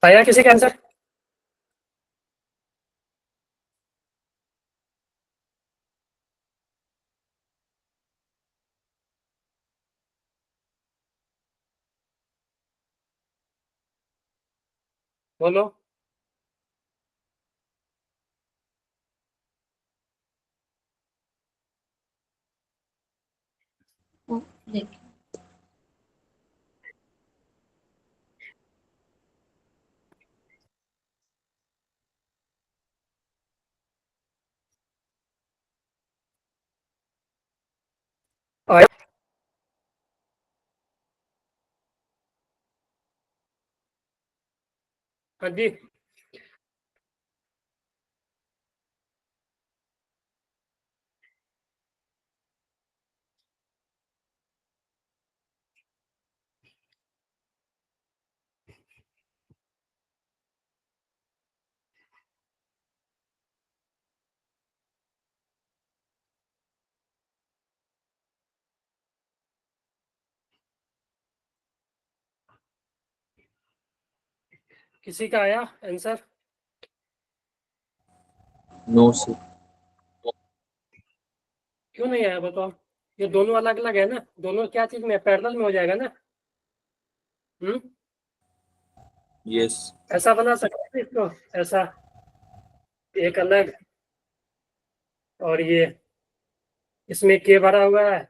आया किसी का आंसर? बोलो। आया? हाँ जी। किसी का आया आंसर? No sir. क्यों नहीं आया बताओ? ये दोनों अलग अलग है ना, दोनों क्या चीज में पैरेलल में हो जाएगा ना। यस। ऐसा बना सकते हैं इसको, ऐसा एक अलग, और ये इसमें के भरा हुआ है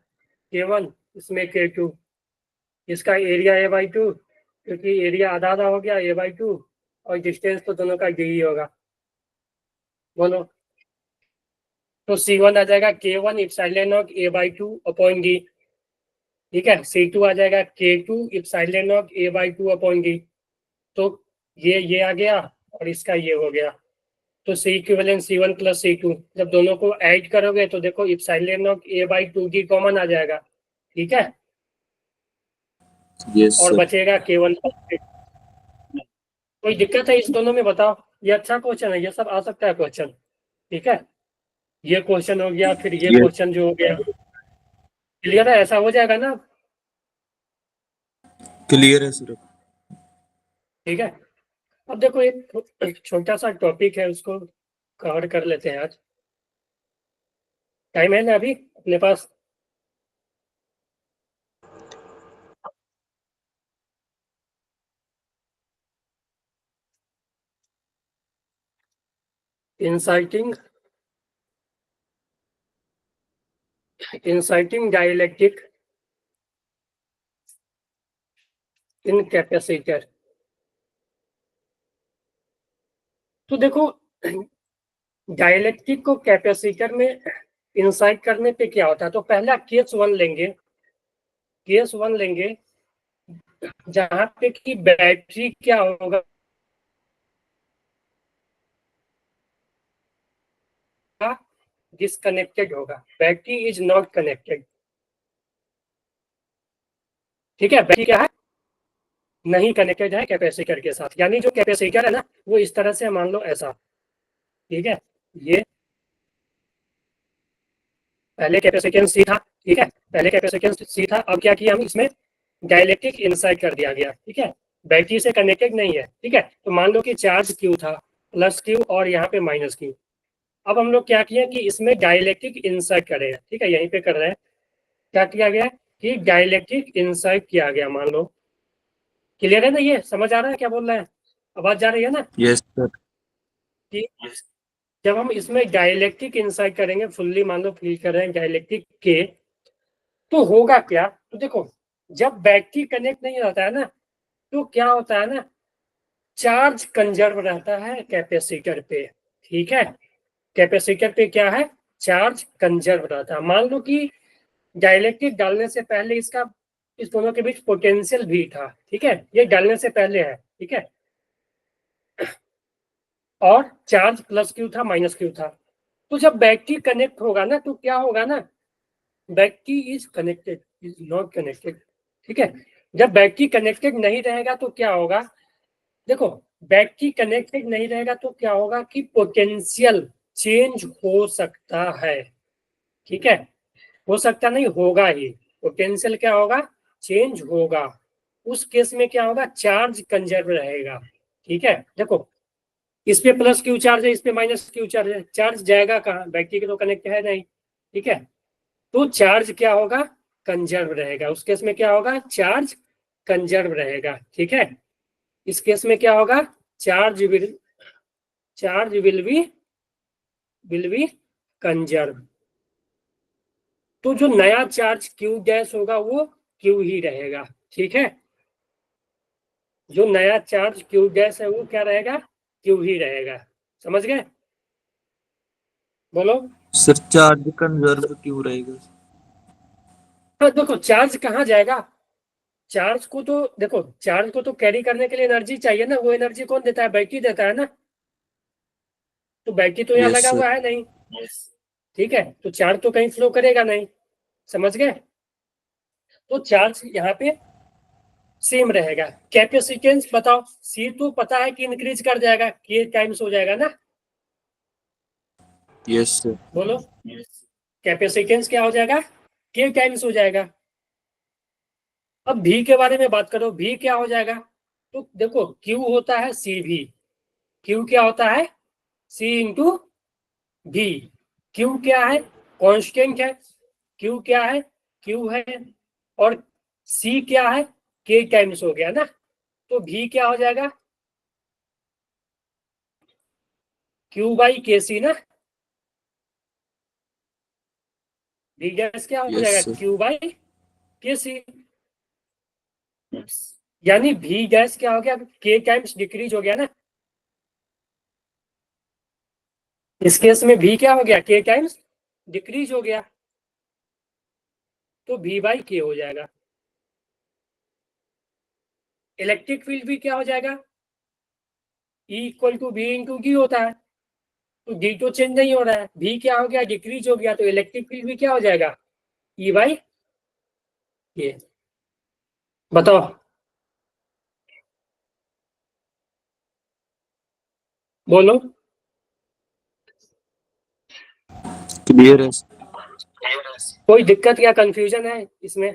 K1, इसमें K2, इसका एरिया A/2, क्योंकि एरिया आधा आधा हो गया A/2, और डिस्टेंस तो दोनों का D ही होगा। बोलो। तो C1 आ जाएगा K1 epsilon naught A/2 upon D, ठीक है। C2 आ जाएगा K2 epsilon naught A/2 upon D। तो ये आ गया और इसका ये हो गया। तो C equivalent C1 plus C2, जब दोनों को ऐड करोगे तो देखो epsilon naught A/2 D common आ जाएगा, ठीक है। यस और सर। बचेगा K1। कोई दिक्कत है इस दोनों में बताओ? ये अच्छा क्वेश्चन है, ये सब आ सकता है क्वेश्चन, ठीक है। ये क्वेश्चन हो गया, फिर ये यस। क्वेश्चन जो हो गया, क्लियर है? ऐसा हो जाएगा ना, क्लियर है सर। ठीक है। अब देखो एक छोटा सा टॉपिक है, उसको कवर कर लेते हैं आज। टाइम है ना अभी अपने पास? Inserting dielectric in capacitor. तो देखो, डाइलेक्ट्रिक को कैपेसिटर में इंसाइट करने पे क्या होता है, तो पहला केस वन लेंगे जहां पे कि बैटरी क्या होगा, डिसकनेक्टेड होगा, बैटरी इज नॉट कनेक्टेड, ठीक है। बैटरी क्या है, नहीं कनेक्टेड है कैपेसिटर के साथ, यानी जो कैपेसिटर है ना वो इस तरह से मान लो ऐसा, ठीक है। ये पहले कैपेसिटेंस सी था, ठीक है, पहले कैपेसिटेंस सी था। अब क्या किया हम, इसमें डाइलेक्ट्रिक इंसाइट कर दिया गया, ठीक है। बैटरी से कनेक्टेड नहीं है, ठीक है। तो मान लो कि चार्ज Q था, प्लस Q और यहाँ पे माइनस Q। अब हम लोग क्या किए कि इसमें डाइलेक्ट्रिक इंसाइट कर रहे हैं, ठीक है, यहीं पे कर रहे हैं। क्या किया गया कि डाइलेक्ट्रिक इंसाइट किया गया, मान लो। क्लियर है ना? ये समझ आ रहा है क्या बोल रहे हैं? आवाज जा रही है ना? Yes sir. कि जब हम इसमें डाइलेक्ट्रिक इंसाइट करेंगे, फुल्ली मान लो फील कर रहे हैं डाइलेक्ट्रिक के, तो होगा क्या, तो देखो, जब बैटरी कनेक्ट नहीं रहता है ना, तो क्या होता है ना, चार्ज कंजर्व रहता है कैपेसिटर पे, ठीक है। कैपेसिटर पे क्या है, चार्ज कंजर्व रहता है। मान लो कि डाइलेक्ट्रिक डालने से पहले इसका, इस दोनों के बीच पोटेंशियल भी था, ठीक है, ये डालने से पहले है, ठीक है। और चार्ज प्लस क्यू था, माइनस क्यू था। तो जब बैटरी कनेक्ट होगा ना, तो क्या होगा ना, battery is connected, is not connected, ठीक है। जब बैटरी कनेक्टेड नहीं रहेगा तो क्या होगा, देखो, बैटरी कनेक्टेड नहीं रहेगा तो क्या होगा कि पोटेंशियल चेंज हो सकता है, ठीक है। हो सकता नहीं, होगा ही। पोटेंशियल क्या होगा, चेंज होगा। उस केस में क्या होगा, चार्ज कंजर्व रहेगा, ठीक है, देखो इस पे प्लस क्यू चार्ज है, इस पे माइनस क्यू चार्ज है, चार्ज जाएगा कहाँ, बैटरी के तो कनेक्ट है नहीं, ठीक है, तो चार्ज क्या होगा, कंजर्व रहेगा। उस केस में क्या होगा, चार्ज कंजर्व रहेगा, ठीक है। इस केस में क्या होगा, चार्ज विल बी कंजर्व। तो जो नया चार्ज क्यू गैस होगा वो क्यू ही रहेगा, ठीक है। जो नया चार्ज क्यू गैस है वो क्या रहेगा, क्यू ही रहेगा, समझ गए, बोलो। सर चार्ज कंजर्व क्यों रहेगा? हाँ देखो चार्ज कहाँ जाएगा, चार्ज को तो देखो, चार्ज को तो कैरी करने के लिए एनर्जी चाहिए ना, वो एनर्जी कौन देता है, बैटरी देता है ना, तो बैटरी तो यहाँ यस लगा सर। हुआ है नहीं, ठीक है, तो चार्ज तो कहीं फ्लो करेगा नहीं, समझ गए। तो चार्ज यहाँ पे सेम रहेगा। कैपेसिटेंस बताओ, सी तो पता है कि इंक्रीज कर जाएगा, के टाइम्स हो जाएगा ना, यस सर। बोलो। कैपेसिटेंस क्या हो जाएगा, के टाइम्स हो जाएगा। अब भी के बारे में बात करो, भी क्या हो जाएगा, तो देखो क्यू होता है सी भी, क्यू क्या होता है, सी इंटू भी। क्यू क्या है, कांस्टेंट है, क्यू क्या है, क्यू है, और सी क्या है, के टाइम्स हो गया ना, तो भी क्या हो जाएगा, क्यू बाई के सी ना, भी गैस क्या हो यस जाएगा, सर। क्यू बाई के सी। यानी भी गैस क्या हो गया, के टाइम्स डिक्रीज हो गया ना, इस केस में भी क्या हो गया, के टाइम्स डिक्रीज हो गया, तो भी बाई के हो जाएगा। इलेक्ट्रिक फील्ड भी क्या हो जाएगा, E equal to B into D होता है, तो डी तो चेंज नहीं हो रहा है, भी क्या हो गया, डिक्रीज हो गया, तो इलेक्ट्रिक फील्ड भी क्या हो जाएगा, ई बाई ये। बताओ, बोलो। क्लियर है सर। कोई दिक्कत या कंफ्यूजन है इसमें।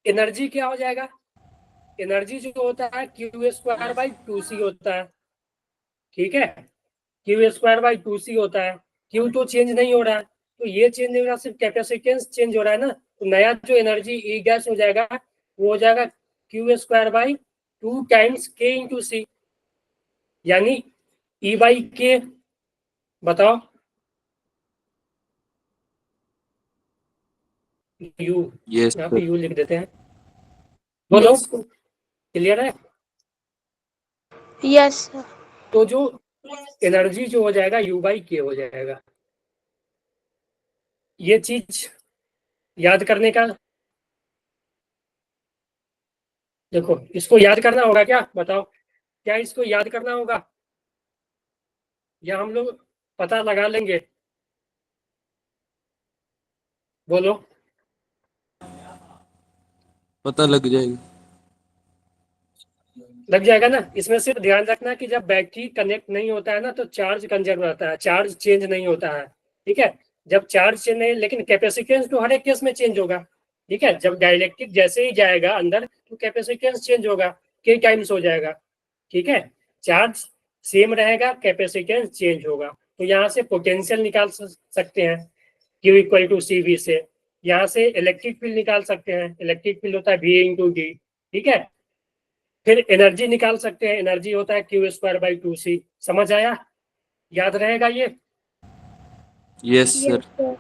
एनर्जी क्या हो जाएगा, एनर्जी जो होता है क्यू स्क्वायर बाई टू सी होता है, ठीक है, क्यू स्क्वायर बाई टू सी होता है। क्यू तो चेंज नहीं हो रहा है, तो ये चेंज नहीं हो रहा, सिर्फ कैपेसिटेंस चेंज हो रहा है ना, तो नया जो एनर्जी ई गैस हो जाएगा वो हो जाएगा Q square by two times के इंटू सी, यानी ई बाई के। बताओ, यू, यस यहाँ पे सर। यू लिख देते हैं, बोलो, क्लियर है। Yes, sir. तो जो एनर्जी जो हो जाएगा यू बाई के हो जाएगा। ये चीज याद करने का, देखो इसको याद करना होगा क्या, बताओ, क्या इसको याद करना होगा या हम लोग पता लगा लेंगे, बोलो। पता लग जाएगा। लग जाएगा ना, इसमें सिर्फ ध्यान रखना कि जब बैटरी कनेक्ट नहीं होता है ना तो चार्ज कंजर्व रहता है, चार्ज चेंज नहीं होता है, ठीक है। जब चार्ज चेंज नहीं, लेकिन कैपेसिटेंस तो हर एक केस में चेंज होगा, ठीक है। जब डाइलेक्ट्रिक जैसे ही जाएगा अंदर तो कैपेसिटेंस चेंज होगा, के टाइम्स हो जाएगा, ठीक है। चार्ज सेम रहेगा, कैपेसिटेंस चेंज होगा, तो यहाँ से पोटेंशियल निकाल सकते हैं Q equal to C V से। यहाँ से इलेक्ट्रिक फील्ड निकाल सकते हैं, इलेक्ट्रिक फील्ड होता है वी इंटू डी, ठीक है। फिर एनर्जी निकाल सकते हैं, एनर्जी होता है क्यू स्क्वायर बाई टू सी। समझ आया, याद रहेगा ये, यस Yes, सर। sir.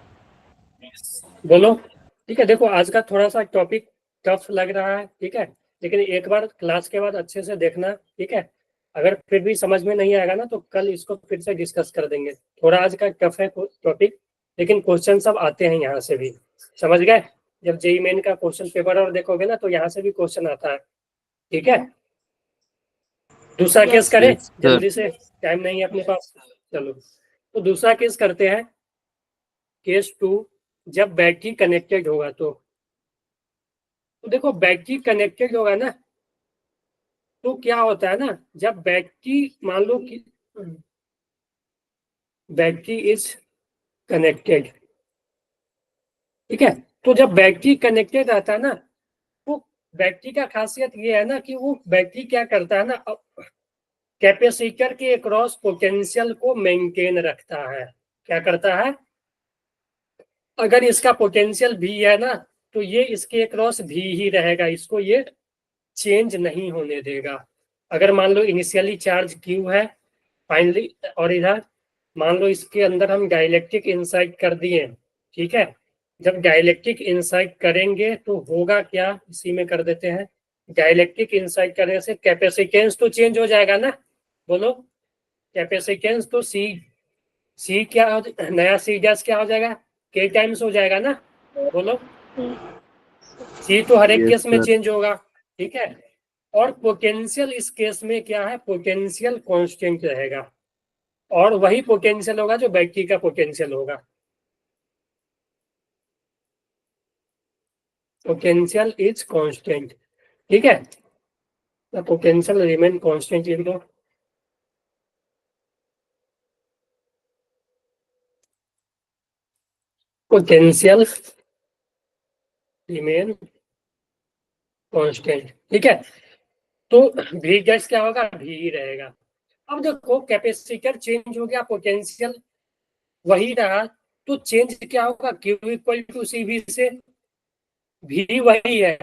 बोलो। ठीक है, देखो आज का थोड़ा सा टॉपिक टफ लग रहा है, ठीक है, लेकिन एक बार क्लास के बाद अच्छे से देखना, ठीक है। अगर फिर भी समझ में नहीं आएगा ना तो कल इसको फिर से डिस्कस कर देंगे। थोड़ा आज का टफ है टॉपिक, लेकिन क्वेश्चन सब आते हैं यहाँ से भी, समझ गए। जब जेई मेन का क्वेश्चन पेपर और देखोगे ना तो यहाँ से भी क्वेश्चन आता है, ठीक है। दूसरा केस Yes. करें यस सर। जल्दी से, टाइम नहीं है अपने पास, चलो। तो दूसरा केस करते हैं, केस 2, जब बैटरी कनेक्टेड होगा तो देखो बैटरी कनेक्टेड होगा ना तो क्या होता है ना, जब बैटरी मान लो कि बैटरी इज कनेक्टेड, ठीक है, तो जब बैटरी कनेक्टेड रहता है ना तो बैटरी का खासियत ये है ना कि वो बैटरी क्या करता है ना, कैपेसिटर के अक्रॉस पोटेंशियल को मेंटेन रखता है। क्या करता है, अगर इसका पोटेंशियल भी है ना तो ये इसके अक्रॉस भी ही रहेगा, इसको ये चेंज नहीं होने देगा। अगर मान लो इनिशियली चार्ज क्यू है फाइनली, और इधर मान लो इसके अंदर हम डाइलेक्ट्रिक इंसाइट कर दिए, ठीक है। जब डाइलेक्ट्रिक इंसाइट करेंगे तो होगा क्या, इसी में कर देते हैं। डाइलेक्ट्रिक इंसाइट करने से कैपेसिटेंस तो चेंज हो जाएगा ना, बोलो। कैपेसिटेंस तो सी क्या नया सी डैश क्या हो जाएगा, के टाइम्स हो जाएगा ना, बोलो। सी तो हर एक यस केस में सर। चेंज होगा, ठीक है। और पोटेंशियल इस केस में क्या है, पोटेंशियल कांस्टेंट रहेगा, और वही पोटेंशियल होगा जो बैटरी का पोटेंशियल होगा। पोटेंशियल इज कांस्टेंट, ठीक है। The potential remain constant in the potential remain constant, ठीक है। तो भी गैस क्या होगा, भी ही रहेगा। अब देखो कैपेसिटर चेंज हो गया, पोटेंशियल वही रहा, तो चेंज क्या होगा, Q equal to C V से भी वही है,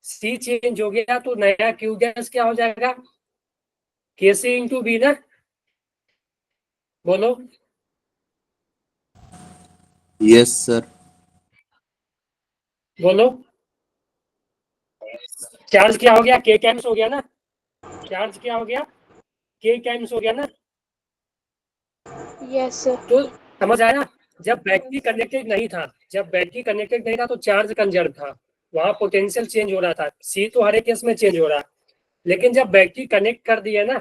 सी चेंज हो गया तो नया क्यू गैस क्या हो जाएगा, के सी इंटू बी ना, बोलो। Yes sir. बोलो, चार्ज क्या हो गया, के टाइम्स हो गया ना, चार्ज क्या हो गया, के टाइम्स हो गया ना। Yes sir. तो समझ आया, जब बैटरी कनेक्टेड नहीं था, जब बैटरी कनेक्टेड नहीं था तो चार्ज कंजर्व था, वहां पोटेंशियल चेंज हो रहा था, सी तो हर एक केस में चेंज हो रहा। लेकिन जब बैटरी कनेक्ट कर दिया ना,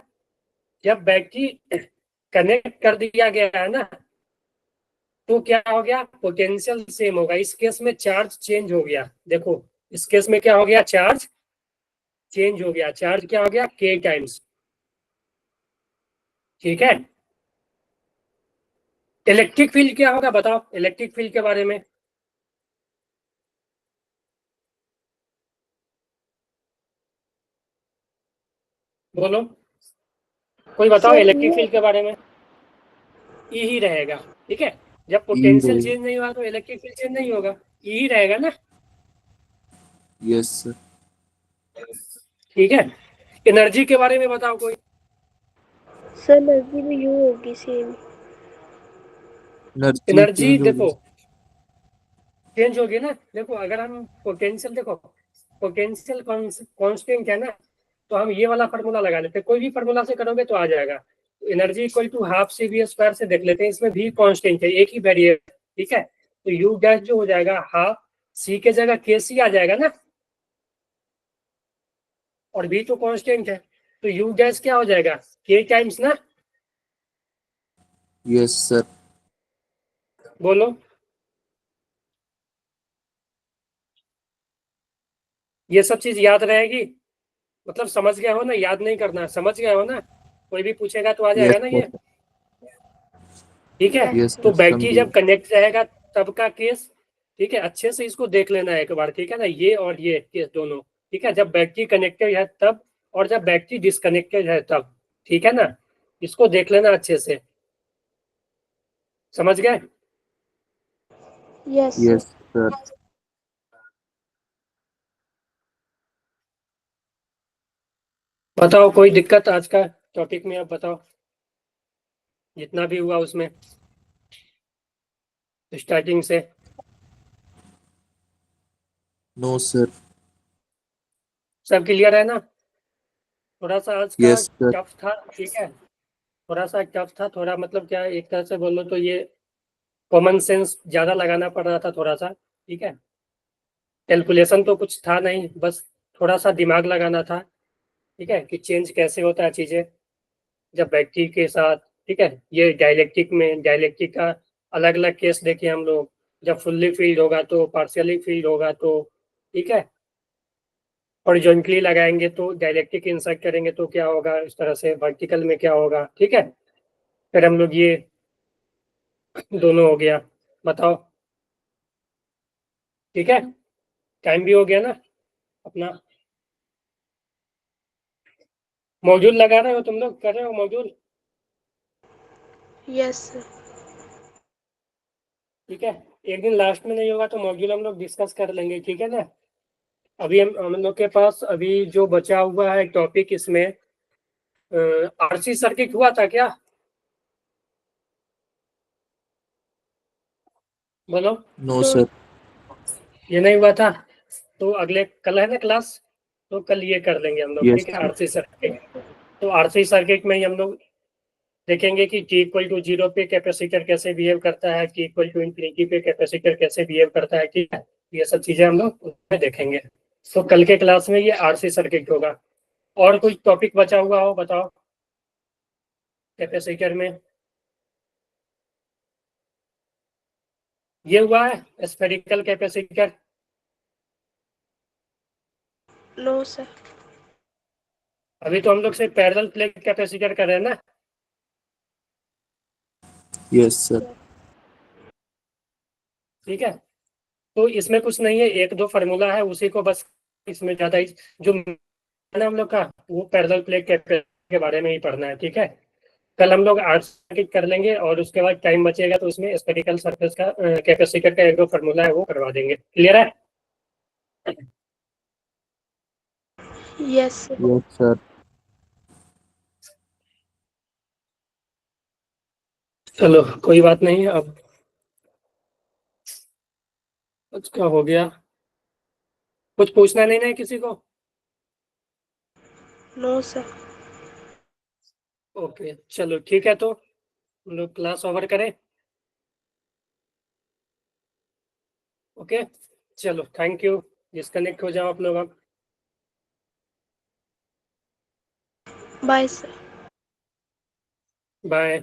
जब बैटरी कनेक्ट कर दिया गया है ना, तो क्या हो गया, पोटेंशियल सेम होगा। इस केस में चार्ज चेंज हो गया, देखो इस केस में क्या हो गया, चार्ज चेंज हो गया, चार्ज क्या हो गया, के टाइम्स, ठीक है। इलेक्ट्रिक फील्ड क्या होगा, बताओ इलेक्ट्रिक फील्ड के बारे में। बोलो, कोई बताओ सर इलेक्ट्रिक ये फील्ड के बारे में। ई ही रहेगा, ठीक है। जब ई पोटेंशियल रहेगा। चेंज नहीं हुआ तो इलेक्ट्रिक फील्ड चेंज नहीं होगा, ई ही रहेगा ना, यस सर। ठीक है। एनर्जी के बारे में बताओ कोई। सर एनर्जी भी यू होगी सेम। एनर्जी एनर्जी चेंज देखो होगी। चेंज होगी ना, देखो अगर हम पोटेंशियल, देखो पोटेंशियल कांस्टेंट है ना, तो हम ये वाला फार्मूला लगा लेते हैं, कोई भी फार्मूला से करोगे तो आ जाएगा। Energy equal to half C V square से देख लेते हैं, इसमें भी कांस्टेंट है, एक ही वेरिएबल, ठीक है। तो यू डैश जो हो जाएगा हाफ सी के जगह के सी आ जाएगा ना, और भी तो कांस्टेंट है, तो यू डैश क्या हो जाएगा, के टाइम्स ना, यस सर। बोलो। ये सब चीज याद रहेगी, मतलब समझ गए हो ना, याद नहीं करना, समझ गए हो ना, कोई भी पूछेगा तो आ यस जाएगा ना ये, सर। ठीक है। यस तो सर बैटरी समझे। जब कनेक्ट रहेगा तब का केस, ठीक है, अच्छे से इसको देख लेना है एक बार, ठीक है ना, ये और ये केस दोनों, ठीक है। जब बैटरी कनेक्टेड है तब, और जब बैटरी डिसकनेक्टेड है तब, ठीक है ना, इसको देख लेना अच्छे से, समझ गए। Yes yes sir. सर। बताओ कोई दिक्कत आज का टॉपिक में, आप बताओ जितना भी हुआ उसमें स्टार्टिंग से। No sir. सब क्लियर है ना, थोड़ा सा आज का यस सर। टफ था, ठीक है, थोड़ा सा टफ था, थोड़ा मतलब क्या एक तरह से बोलो तो ये कॉमन सेंस ज्यादा लगाना पड़ रहा था थोड़ा सा, ठीक है। कैलकुलेशन तो कुछ था नहीं, बस थोड़ा सा दिमाग लगाना था, ठीक है, कि चेंज कैसे होता है चीजें जब बैटरी के साथ, ठीक है। ये डाइलेक्ट्रिक में, डाइलेक्ट्रिक का अलग अलग केस देखे हम लोग, जब फुल्ली फील्ड होगा तो, पार्शियली फील्ड होगा तो, ठीक है। हॉरिजॉन्टली लगाएंगे तो डाइलेक्ट्रिक इंसर्ट करेंगे तो क्या होगा, इस तरह से वर्टिकल में क्या होगा, ठीक है। फिर हम लोग ये दोनों हो गया, बताओ, ठीक है। टाइम भी हो गया ना अपना। मॉड्यूल लगा रहे हो तुम लोग, कर रहे हो मॉड्यूल? Yes, sir. ठीक है, एक दिन लास्ट में नहीं होगा तो मॉड्यूल हम लोग डिस्कस कर लेंगे, ठीक है ना। अभी हम लोग के पास अभी जो बचा हुआ है टॉपिक, इसमें आरसी सर्किट हुआ था क्या? बोलो। No No. सर। ये नहीं हुआ था तो अगले कल है ना क्लास, तो कल ये कर लेंगे हम लोग, Yes, ठीक है। आरसी सर्किट, तो आरसी सर्किट में ही हम लोग देखेंगे कि T इक्वल टू 0 पे कैपेसिटर कैसे बिहेव करता है, T इक्वल टू इंफिनिटी पे कैपेसिटर कैसे बिहेव करता है, ठीक है। ये सब चीजें हम लोग उसमें देखेंगे। तो कल के क्लास में ये आरसी सर्किट होगा। और कुछ टॉपिक बचा हुआ हो बताओ कैपेसिटर में। ये हुआ है स्फेरिकल कैपेसिटर। No, sir. अभी तो हम लोग सिर्फ पैरेलल प्लेट कैपेसिटर कर रहे हैं ना। Yes sir. ठीक है, तो इसमें कुछ नहीं है, एक दो फार्मूला है उसी को बस, इसमें ज्यादा जो ना हम लोग का वो पैरेलल प्लेट कैपेसिटर के बारे में ही पढ़ना है, ठीक है। कल हम लोग आर्ट सर्किट कर लेंगे और उसके बाद टाइम बचेगा तो उसमें स्फेरिकल सरफेस का कैपेसिटर का एक दो फार्मूला है वो करवा देंगे। क्लियर है? Yes, sir. Yes sir. चलो कोई बात नहीं, अब का हो गया। कुछ पूछना नहीं है किसी को? No, sir. ओके चलो ठीक है, तो हम लोग क्लास ओवर करें। ओके चलो, थैंक यू। डिस्कनेक्ट हो जाओ आप लोग अब। Bye, sir. बाय।